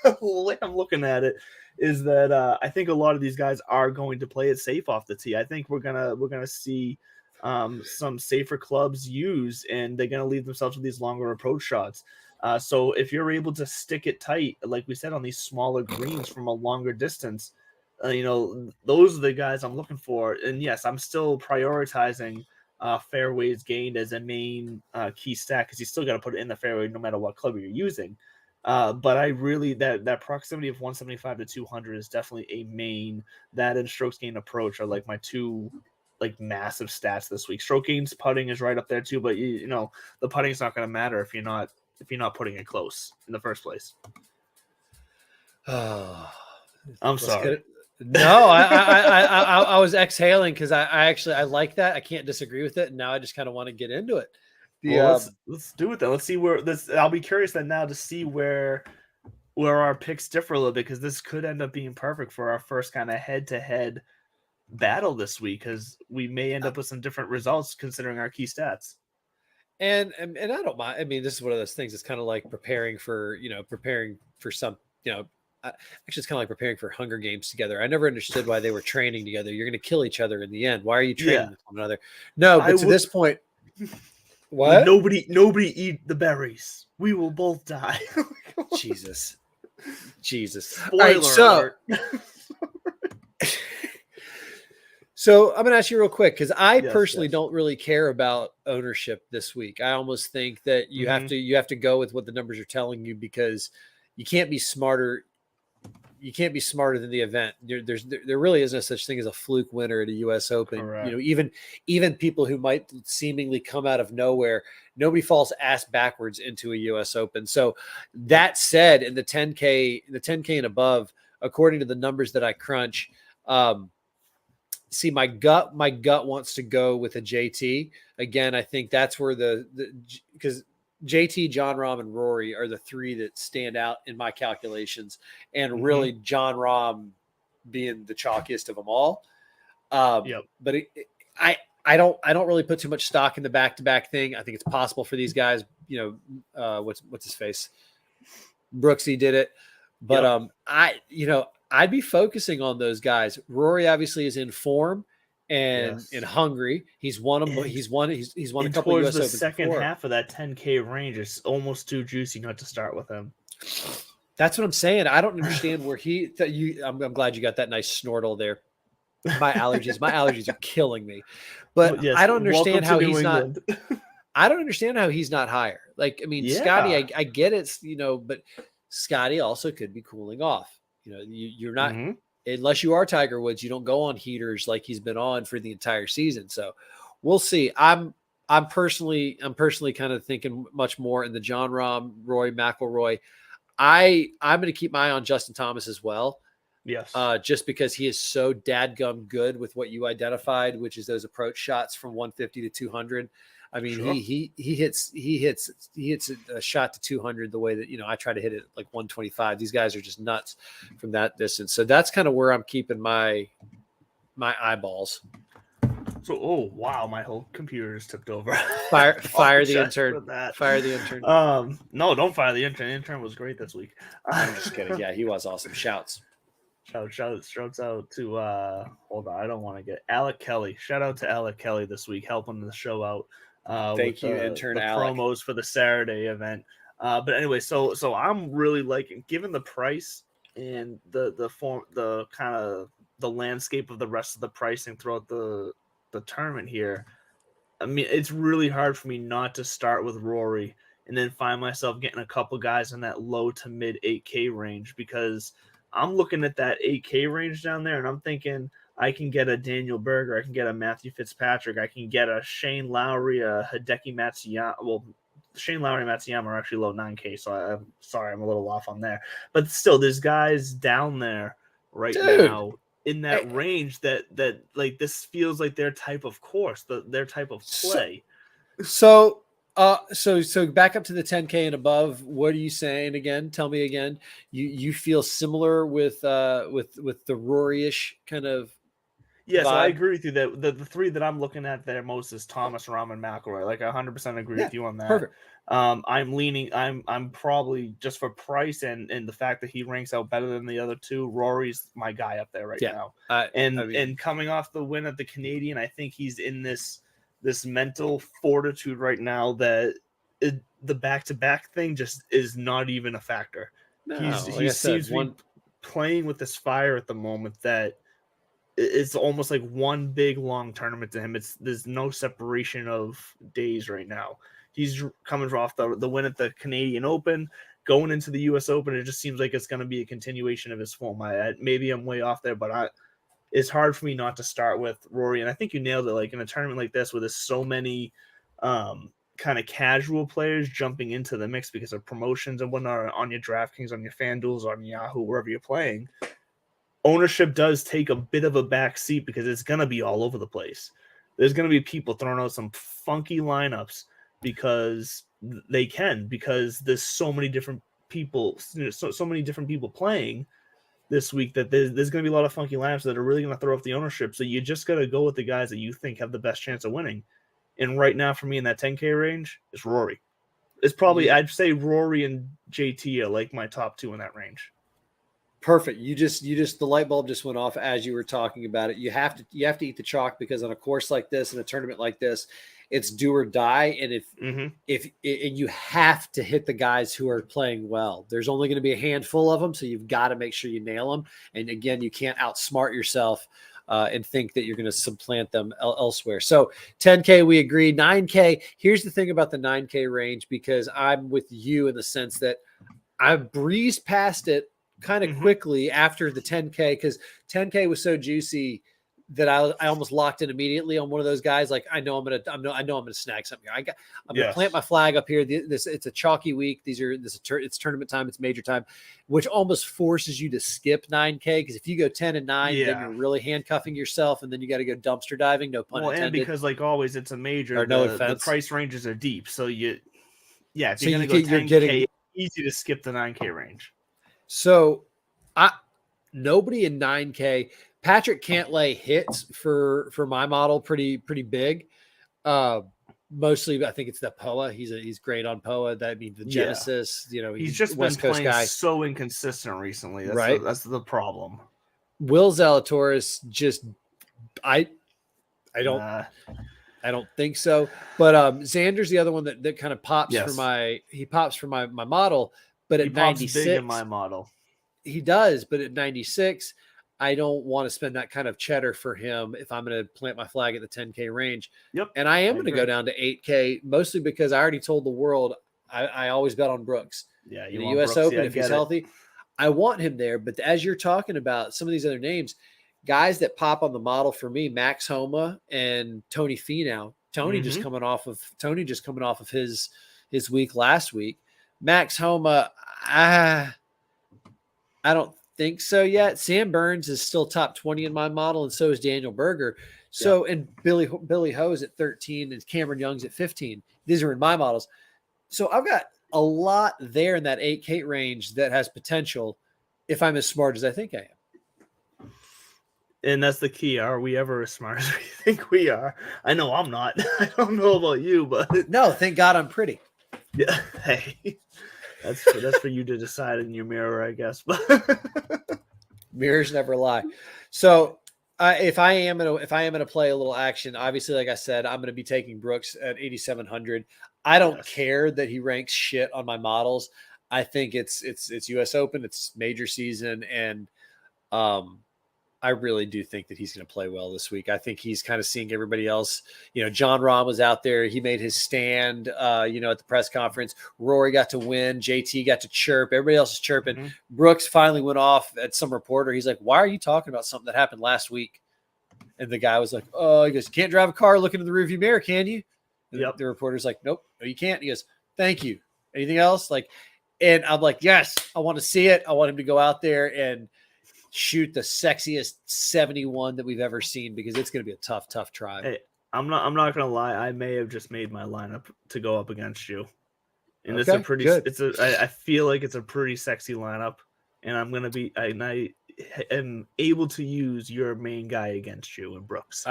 The way I'm looking at it is that I think a lot of these guys are going to play it safe off the tee. I think we're gonna see some safer clubs use, and they're going to leave themselves with these longer approach shots. So if you're able to stick it tight, like we said, on these smaller greens from a longer distance, those are the guys I'm looking for. And yes, I'm still prioritizing fairways gained as a main key stat because you still got to put it in the fairway no matter what club you're using. But I really that proximity of 175 to 200 is definitely a main. That and strokes gained approach are like my 2 like massive stats this week. Stroke gains, putting is right up there too, but you know the putting is not going to matter if you're not putting it close in the first place. Oh, I'm sorry. No, I was exhaling because I like that. I can't disagree with it, and now I just kind of want to get into it. Let's do it then. Let's see where this. I'll be curious then now to see where our picks differ a little bit because this could end up being perfect for our first kind of head-to-head battle this week because we may end up with some different results considering our key stats. And I don't mind. I mean, this is one of those things. It's kind of like preparing for some, actually it's kind of like preparing for Hunger Games together. I never understood why they were training together. You're going to kill each other in the end. Why are you training with one another? No, but this point, what? Nobody eat the berries. We will both die. Jesus. Spoiler alert. So I'm going to ask you real quick because I personally don't really care about ownership this week. I almost think that you have to go with what the numbers are telling you because you can't be smarter. You can't be smarter than the event. There really is no such thing as a fluke winner at a U.S. Open. Correct. Even people who might seemingly come out of nowhere, nobody falls ass backwards into a U.S. Open. So that said, in the 10K and above, according to the numbers that I crunch, see, my gut wants to go with a JT. Again, I think that's where because JT, John Rahm, and Rory are the 3 that stand out in my calculations, and really John Rahm being the chalkiest of them all. But I don't really put too much stock in the back-to-back thing. I think it's possible for these guys. What's his face? Brooksy did it, but I'd be focusing on those guys. Rory obviously is in form and hungry. He's won them. He's won a couple of US Opens. The second half of that 10K range is almost too juicy not to start with him. That's what I'm saying. I don't understand where I'm glad you got that nice snortle there. My allergies are killing me. But I don't understand how he's not. I don't understand how he's not higher. Like, I mean, Scotty, I get it, but Scotty also could be cooling off. You're not unless you are Tiger Woods, you don't go on heaters like he's been on for the entire season. So we'll see. I'm personally kind of thinking much more in the John Rahm, Rory McIlroy. I'm going to keep my eye on Justin Thomas as well. Yes. Just because he is so dadgum good with what you identified, which is those approach shots from 150 to 200. I mean, sure. he hits a shot to 200 the way that, I try to hit it like 125. These guys are just nuts from that distance. So that's kind of where I'm keeping my eyeballs. So, oh wow, my whole computer just tipped over. Fire the intern. Fire the intern. No, don't fire the intern. The intern was great this week. I'm just kidding. Yeah, he was awesome. Shouts out to hold on, I don't want to get Alec Kelly. Shout out to Alec Kelly this week, helping the show out. Thank you, intern Alec. Promos for the Saturday event. But anyway, so I'm really liking, given the price and the form, the kind of the landscape of the rest of the pricing throughout the tournament here. I mean, it's really hard for me not to start with Rory, and then find myself getting a couple guys in that low to mid 8K range, because I'm looking at that 8K range down there and I'm thinking I can get a Daniel Berger, I can get a Matthew Fitzpatrick, I can get a Shane Lowry, a Hideki Matsuyama. Well, Shane Lowry and Matsuyama are actually low 9K, so I'm sorry, I'm a little off on there. But still, there's guys down there right now in that range that like, this feels like their type of course, their type of play. So back up to the 10K and above. What are you saying again? Tell me again. You feel similar with the Rory-ish kind of. Yes, I agree with you that the three that I'm looking at there most is Thomas, Rahm, and McIlroy. Like, I 100% agree with you on that. Perfect. I'm probably, just for price and the fact that he ranks out better than the other two, Rory's my guy up there right now. And coming off the win at the Canadian, I think he's in this mental fortitude right now that the back-to-back thing just is not even a factor. No, he seems to be playing with this fire at the moment that it's almost like one big long tournament to him. There's no separation of days right now. He's coming off the win at the Canadian Open, going into the US Open. It just seems like it's going to be a continuation of his form. Maybe I'm way off there, but it's hard for me not to start with Rory. And I think you nailed it. Like, in a tournament like this, where there's so many kind of casual players jumping into the mix because of promotions and whatnot on your DraftKings, on your FanDuels, on Yahoo, wherever you're playing, ownership does take a bit of a back seat because it's going to be all over the place. There's going to be people throwing out some funky lineups because they can, because there's so many different people, so many different people playing this week, that there's going to be a lot of funky lineups that are really going to throw off the ownership. So you just got to go with the guys that you think have the best chance of winning. And right now, for me, in that 10K range, it's Rory. It's probably, I'd say Rory and JT are like my top two in that range. Perfect. You just the light bulb just went off as you were talking about it. You have to eat the chalk, because on a course like this, in a tournament like this, it's do or die. And if you have to hit the guys who are playing well. There's only going to be a handful of them, so you've got to make sure you nail them. And again, you can't outsmart yourself and think that you're going to supplant them elsewhere. So 10K, we agree. 9K. Here's the thing about the 9K range, because I'm with you in the sense that I breezed past it kind of quickly after the 10K, because 10K was so juicy that I almost locked in immediately on one of those guys. Like, I know I'm gonna snag something here. I'm gonna plant my flag up here. It's a chalky week. It's tournament time. It's major time, which almost forces you to skip 9K, because if you go 10 and 9, then you're really handcuffing yourself, and then you got to go dumpster diving. No pun intended. And because, like always, it's a major. Or no offense. The price ranges are deep, so if you're gonna go 10K, it's easy to skip the 9K range. So, nobody in 9K. Patrick Cantlay hits for my model pretty big. Mostly, I think it's the POA. He's great on POA. That means the Genesis. He's just West been Coast playing guy. So inconsistent recently. That's the problem. Will Zalatoris just I don't think so. But Xander's the other one that kind of pops for my model. But at 96, big in my model, he does. But at 96, I don't want to spend that kind of cheddar for him if I'm going to plant my flag at the 10K range. And I am going to go down to 8K, mostly because I already told the world I always bet on Brooks. Yeah, in the U.S. Open, if he's healthy, I want him there. But as you're talking about some of these other names, guys that pop on the model for me, Max Homa and Tony Finau. Tony just coming off of his week last week. Max Homa, I don't think so yet. Sam Burns is still top 20 in my model, and so is Daniel Berger. So, and Billy Ho's at 13, and Cameron Young's at 15. These are in my models. So I've got a lot there in that 8K range that has potential if I'm as smart as I think I am. And that's the key. Are we ever as smart as we think we are? I know I'm not. I don't know about you, but no, thank God I'm pretty. Yeah. Hey. That's for you to decide in your mirror, I guess. Mirrors never lie. So if I am gonna play a little action, obviously, like I said, I'm gonna be taking Brooks at 8,700. I don't care that he ranks shit on my models. I think it's U.S. Open, it's major season, and I really do think that he's going to play well this week. I think he's kind of seeing everybody else. John Rahm was out there. He made his stand, at the press conference. Rory got to win. JT got to chirp. Everybody else is chirping. Mm-hmm. Brooks finally went off at some reporter. He's like, why are you talking about something that happened last week? And the guy was like, oh, he goes, you can't drive a car looking in the rearview mirror, can you? And the reporter's like, nope, no, you can't. He goes, thank you. Anything else? And I'm like, yes, I want to see it. I want him to go out there and shoot the sexiest 71 that we've ever seen, because it's going to be a tough try. Hey, I'm not going to lie. I may have just made my lineup to go up against you. And it's a pretty good. I feel like it's a pretty sexy lineup, and I'm going to be, I am able to use your main guy against you and Brooks.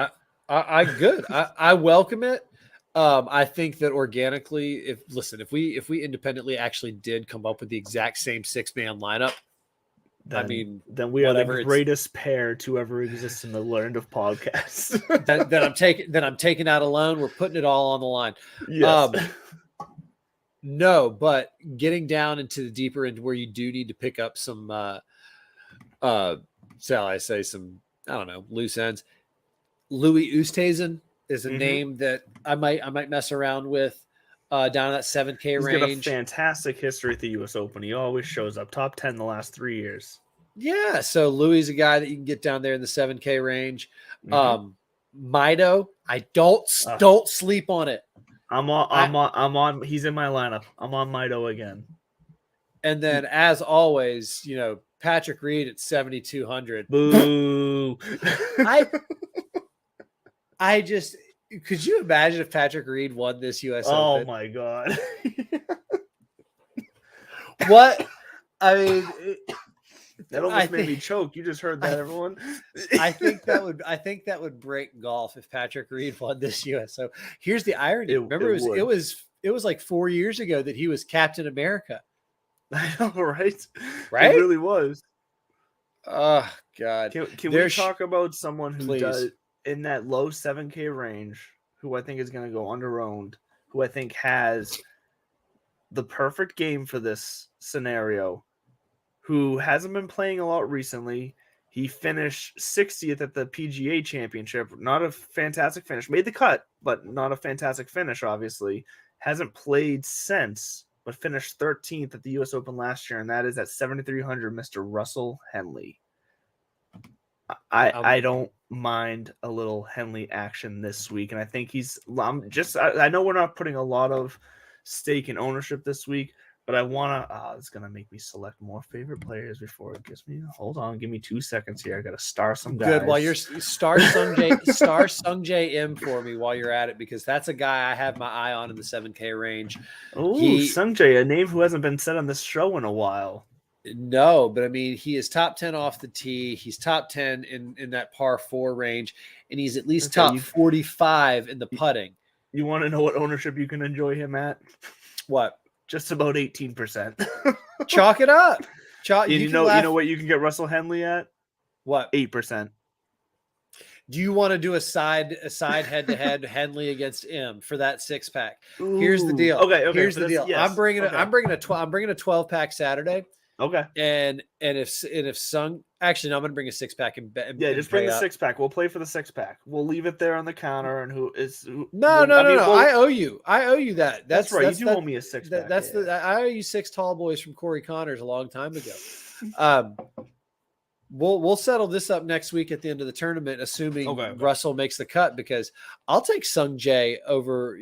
I welcome it. I think that organically, if we independently actually did come up with the exact same 6-man lineup, then we are the greatest pair to ever exist in the Learned of podcasts. then I'm taking out a loan. We're putting it all on the line. Yes. No, but getting down into the deeper end where you do need to pick up some, shall I say, some, I don't know, loose ends. Louis Oosthuizen is a name that I might mess around with down in that 7K range. He's got a fantastic history at the U.S. Open. He always shows up top 10 the last 3 years. Yeah, so Louis is a guy that you can get down there in the 7K range. Mido, I don't sleep on it. I'm on. He's in my lineup. I'm on Mido again. And then, as always, Patrick Reed at 7,200. Boo! I just, could you imagine if Patrick Reed won this U.S. Open? Oh my God! What? I mean, that almost made me choke. You just heard that, everyone. I think that would break golf if Patrick Reed won this U.S. So here's the irony. Remember, it was like 4 years ago that he was Captain America. I know, right? Right? It really was. Oh God! Can we talk about someone who does in that low 7K range, who I think is going to go under-owned, who I think has the perfect game for this scenario, who hasn't been playing a lot recently. He finished 60th at the PGA Championship. Not a fantastic finish. Made the cut, but not a fantastic finish, obviously. Hasn't played since, but finished 13th at the U.S. Open last year, and that is at 7,300, Mr. Russell Henley. I don't mind a little Henley action this week, and I think I know we're not putting a lot of stake in ownership this week, but I want to, it's going to make me select more favorite players before it gives me, hold on, give me 2 seconds here. I got to star some guys. Good, while you're star Sungjae M for me while you're at it, because that's a guy I have my eye on in the 7K range. Oh, Sungjae, a name who hasn't been said on this show in a while. No, but I mean, he is top 10 off the tee. He's top 10 in that par 4 range, and he's at least top 45 in the putting. You want to know what ownership you can enjoy him at? What? Just about 18%. Chalk it up. You know what you can get Russell Henley at? What? 8%. Do you want to do a side head-to-head Henley against M for that 6-pack? Here's the deal. Okay. Here's the deal. Yes. I'm bringing a 12-pack Saturday. Okay. And if Sung, actually, no, I'm going to bring a 6-pack and just bring the 6-pack. We'll play for the 6-pack. We'll leave it there on the counter. And no. I owe you that. That's right. You do owe me a 6-pack. I owe you 6 tall boys from Corey Connors a long time ago. We'll settle this up next week at the end of the tournament, assuming Russell makes the cut, because I'll take Sung Jae over,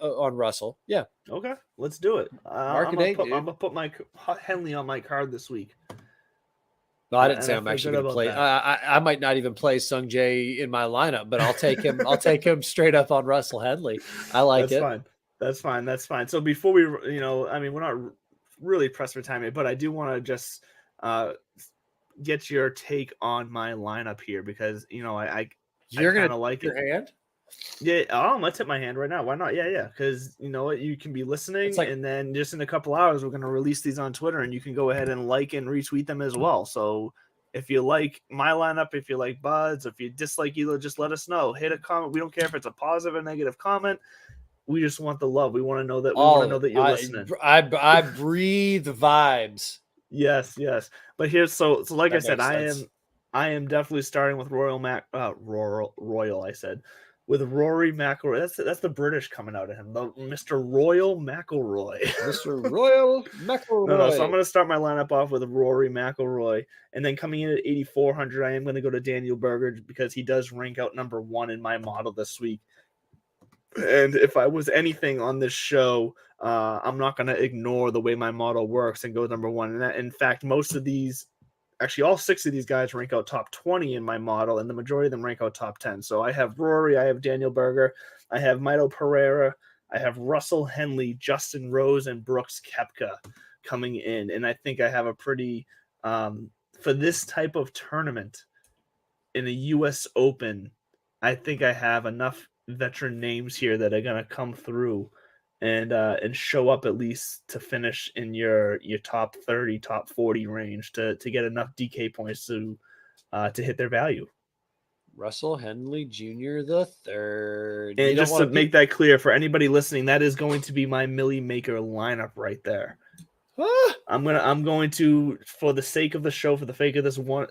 on Russell. Yeah. Okay. Let's do it. I'm going to put my Henley on my card this week. No, I didn't say I'm actually going to play. I might not even play Sung Jae in my lineup, but I'll take him. I'll take him straight up on Russell Henley. I like it. That's fine. So before we, we're not really pressed for time, but I do want to just get your take on my lineup here, because you're gonna like your hand. Yeah, I'm gonna tip my hand right now. Why not? Yeah. Because you know what, you can be listening, and then just in a couple hours, we're gonna release these on Twitter, and you can go ahead and like and retweet them as well. So if you like my lineup, if you like Bud's, if you dislike either, just let us know. Hit a comment. We don't care if it's a positive or negative comment. We just want the love. We want to know that. We want to know that you're listening. I breathe vibes. Yes. But here's so like I said, I am definitely starting with Royal. I said with Rory McIlroy. That's the British coming out of him. The Mr. Royal McIlroy. Mr. Royal No. So I'm McIlroy. going to start my lineup off with Rory McIlroy, and then coming in at 8,400, I am going to go to Daniel Berger because he does rank out number 1 in my model this week. And if I was anything on this show, I'm not going to ignore the way my model works and go number 1. And that, in fact, most of these, actually all 6 of these guys rank out top 20 in my model, and the majority of them rank out top 10. So I have Rory, I have Daniel Berger, I have Mito Pereira, I have Russell Henley, Justin Rose, and Brooks Koepka coming in. And I think I have a pretty, for this type of tournament in a U.S. Open, I think I have enough veteran names here that are going to come through and show up at least to finish in your top 30, top 40 range to get enough DK points to hit their value. Russell Henley Jr. the third. And just to make that clear for anybody listening, that is going to be my Millie Maker lineup right there. I'm going to, for the sake of the show, for the sake of this one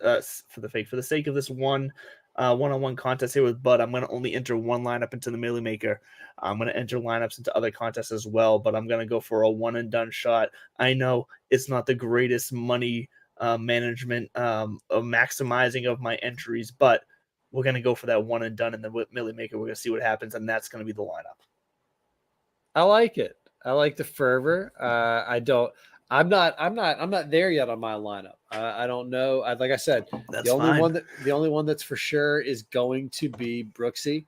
one-on-one contest here with Bud, I'm going to only enter one lineup into the Millie Maker. I'm going to enter lineups into other contests as well, but I'm going to go for a one and done shot. I know it's not the greatest money management of maximizing of my entries, but we're going to go for that one and done in the Millie Maker. We're going to see what happens, and that's going to be the lineup. I like it. I like the fervor. I'm not there yet on my lineup. I don't know. Like I said, That's the only fine. the only one that's for sure is going to be Brooksy.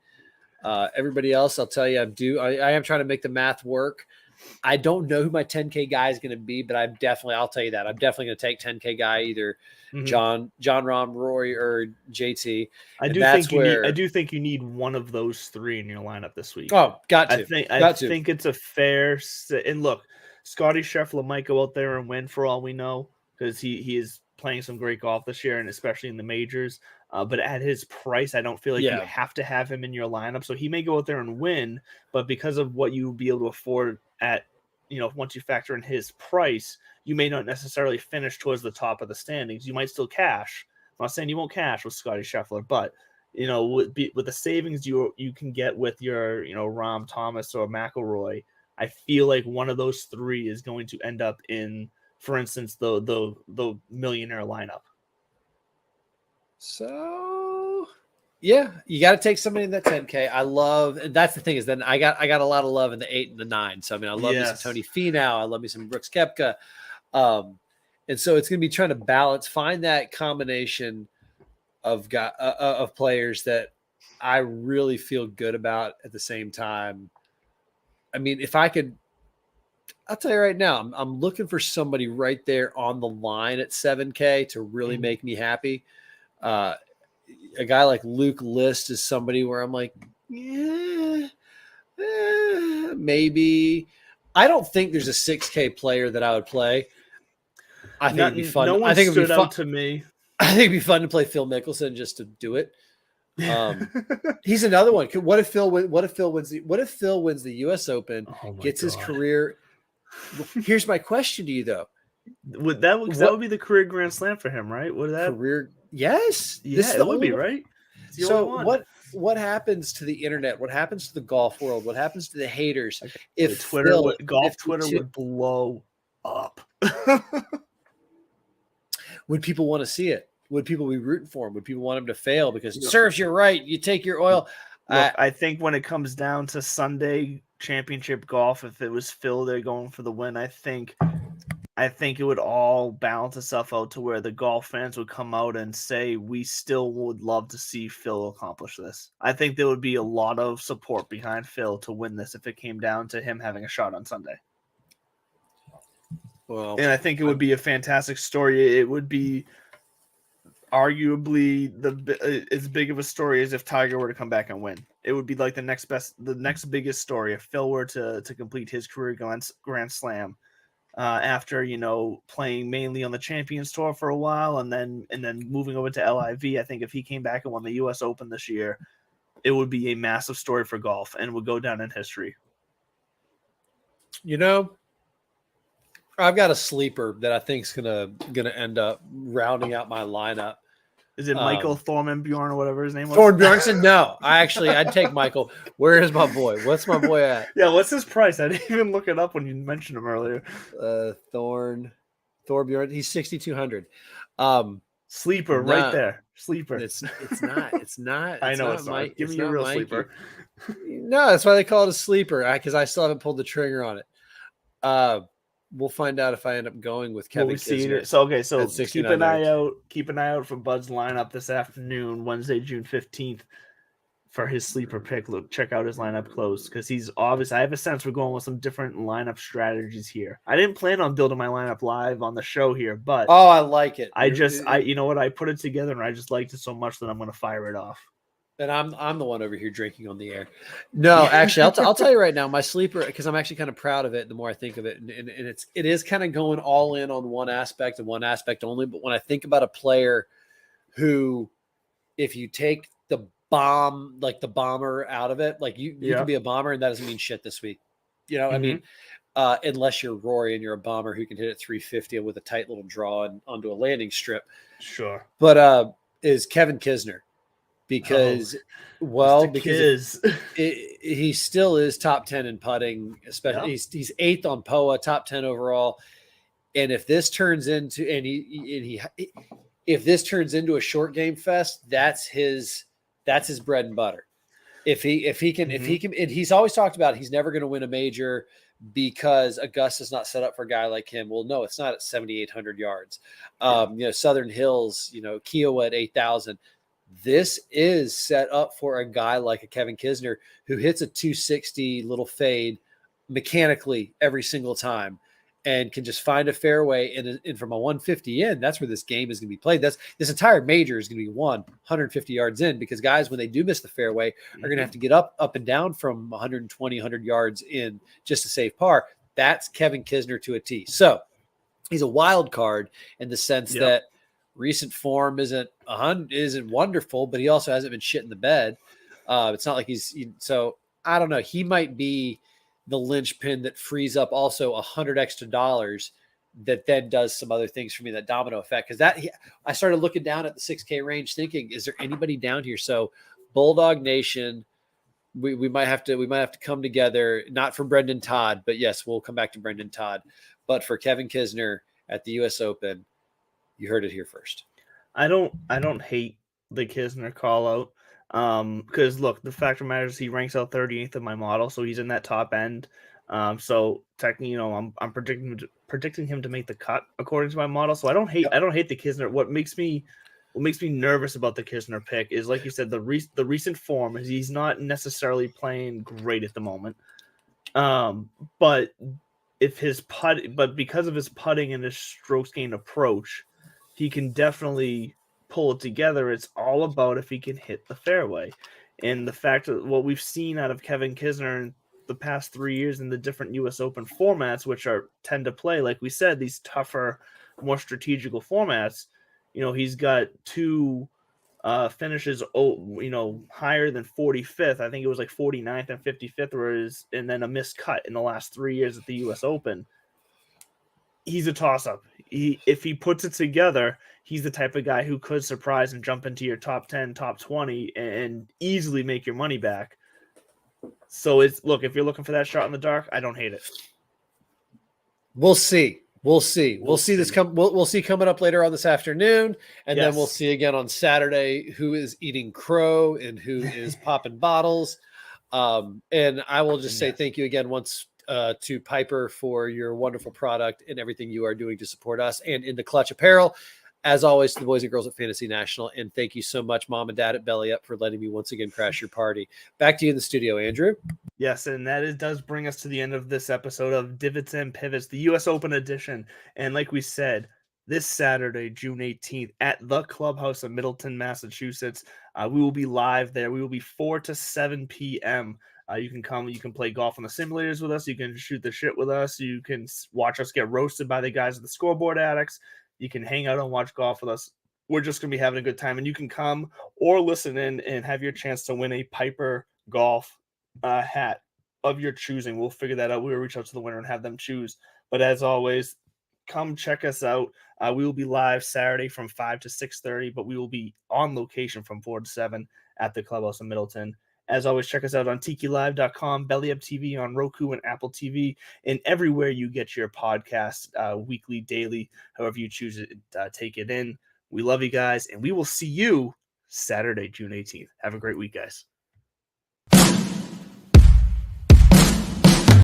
Everybody else, I'll tell you, I am trying to make the math work. I don't know who my 10K guy is going to be, but I'll tell you that I'm definitely going to take 10K guy, either John Rahm, Rory, or JT. I do think you need one of those 3 in your lineup this week. Oh, got to. I think it's a fair, and look, Scotty Scheffler might go out there and win for all we know, because he is playing some great golf this year, and especially in the majors. But at his price, I don't feel like you have to have him in your lineup. So he may go out there and win, but because of what you will be able to afford at, once you factor in his price, you may not necessarily finish towards the top of the standings. You might still cash. I'm not saying you won't cash with Scotty Scheffler, but with the savings you can get with your Rahm, Thomas, or McIlroy, I feel like one of those 3 is going to end up in, for instance, the millionaire lineup. So yeah, you got to take somebody in that 10K. I love, and that's the thing, is then I got a lot of love in the 8 and the 9. So I mean, I love me some Tony Finau. I love me some Brooks Koepka. And so it's going to be trying to find that combination of players that I really feel good about at the same time. I mean, if I could, I'll tell you right now, I'm looking for somebody right there on the line at 7K to really make me happy. A guy like Luke List is somebody where I'm like, maybe. I don't think there's a 6K player that I would play. I think it'd be fun. No one stood out to me. I think it'd be fun to play Phil Mickelson just to do it. He's another one. What if Phil wins the U.S. Open, gets his career? Here's my question to you, though. That would be the career Grand Slam for him, right? Career? Yes. Yeah, it would be, right? So what happens to the internet? What happens to the golf world? What happens to the haters if Twitter would blow up? Would people want to see it? Would people be rooting for him? Would people want him to fail because it serves you right? You take your oil. Look, I think when it comes down to Sunday championship golf, if it was Phil there going for the win, I think it would all balance itself out to where the golf fans would come out and say, we still would love to see Phil accomplish this. I think there would be a lot of support behind Phil to win this if it came down to him having a shot on Sunday. Well, and I think it would be a fantastic story. It would be arguably as big of a story as if Tiger were to come back and win. It would be like the next biggest story if Phil were to complete his career Grand Slam after playing mainly on the Champions Tour for a while and then moving over to LIV. I think if he came back and won the U.S. Open this year, it would be a massive story for golf and would go down in history. I've got a sleeper that I think is gonna end up rounding out my lineup. Is it Michael Thornbjorn or whatever his name was? Thornbjornson? No, I'd take Michael. Where is my boy? What's my boy at? Yeah, what's his price? I didn't even look it up when you mentioned him earlier. Thornbjorn. He's 6,200. Sleeper right there. Sleeper. It's not. I know it's not. Give me your real sleeper. No, that's why they call it a sleeper, because I still haven't pulled the trigger on it. We'll find out if I end up going with Kevin Kisner. So keep an eye out. Keep an eye out for Bud's lineup this afternoon, Wednesday, June 15th, for his sleeper pick. Look, check out his lineup close, because he's obvious. I have a sense we're going with some different lineup strategies here. I didn't plan on building my lineup live on the show here, but I like it. You know what? I put it together and I just liked it so much that I'm going to fire it off. And I'm the one over here drinking on the air. No, actually, I'll tell you right now, my sleeper, because I'm actually kind of proud of it. The more I think of it, and it is kind of going all in on one aspect and one aspect only. But when I think about a player who, if you take the bomber out of it, like you can be a bomber, and that doesn't mean shit this week. You know, I mean, unless you're Rory and you're a bomber who can hit it 350 with a tight little draw and onto a landing strip. Sure. But is Kevin Kisner. Because he still is top 10 in putting, especially he's 8th on POA, top 10 overall. And if this turns into if this turns into a short game fest, that's his bread and butter. If he can, and he's always talked about he's never going to win a major because Augusta's not set up for a guy like him. Well, no, it's not at 7,800 yards. Southern Hills, Kiowa at 8,000. This is set up for a guy like a Kevin Kisner who hits a 260 little fade mechanically every single time and can just find a fairway. And from a 150 in, that's where this game is going to be played. This entire major is going to be won 150 yards in, because guys, when they do miss the fairway, are going to have to get up and down from 120, 100 yards in just to save par. That's Kevin Kisner to a T. So he's a wild card in the sense that recent form isn't wonderful, but he also hasn't been shit in the bed. It's not like so I don't know. He might be the linchpin that frees up also $100 extra that then does some other things for me, that domino effect. Because I started looking down at the 6K range thinking, is there anybody down here? So Bulldog Nation, we might have to come together, not for Brendan Todd, but yes, we'll come back to Brendan Todd, but for Kevin Kisner at the US Open. You heard it here first. I don't hate the Kisner call out. Because look, the fact of the matter is he ranks out 38th in my model, so he's in that top end. So technically, I'm predicting him to make the cut according to my model. So I don't hate the Kisner. What makes me nervous about the Kisner pick is, like you said, the recent form is he's not necessarily playing great at the moment. But because of his putting and his strokes gained approach, he can definitely pull it together. It's all about if he can hit the fairway. And the fact that what we've seen out of Kevin Kisner in the past 3 years in the different U.S. Open formats, which tend to play, like we said, these tougher, more strategical formats, he's got two finishes, higher than 45th. I think it was like 49th and 55th, and then a missed cut in the last 3 years at the U.S. Open. He's a toss-up. If he puts it together, he's the type of guy who could surprise and jump into your top 10, top 20, and easily make your money back. So if you're looking for that shot in the dark, I don't hate it. We'll see. We'll see this come. We'll see coming up later on this afternoon, and then we'll see again on Saturday who is eating crow and who is popping bottles. And I will just say thank you again once to Piper for your wonderful product and everything you are doing to support us, and in the Clutch Apparel. As always, to the boys and girls at Fantasy National, and thank you so much, Mom and Dad at Belly Up, for letting me once again crash your party. Back to you in the studio, Andrew. Yes, and does bring us to the end of this episode of Divots and Pivots, the U.S. Open edition. And like we said, this Saturday, June 18th, at the Clubhouse in Middletown, Massachusetts, we will be live there. We will be 4 to 7 p.m. You can come. You can play golf on the simulators with us. You can shoot the shit with us. You can watch us get roasted by the guys at the Scoreboard Addicts. You can hang out and watch golf with us. We're just going to be having a good time. And you can come or listen in and have your chance to win a Piper Golf hat of your choosing. We'll figure that out. We'll reach out to the winner and have them choose. But as always, come check us out. We will be live Saturday from 5 to 6:30, but we will be on location from 4 to 7 at the Clubhouse in Middleton. As always, check us out on tikilive.com, Belly Up TV on Roku and Apple TV, and everywhere you get your podcast, weekly, daily, however you choose it, take it in. We love you guys, and we will see you Saturday, June 18th. Have a great week, guys.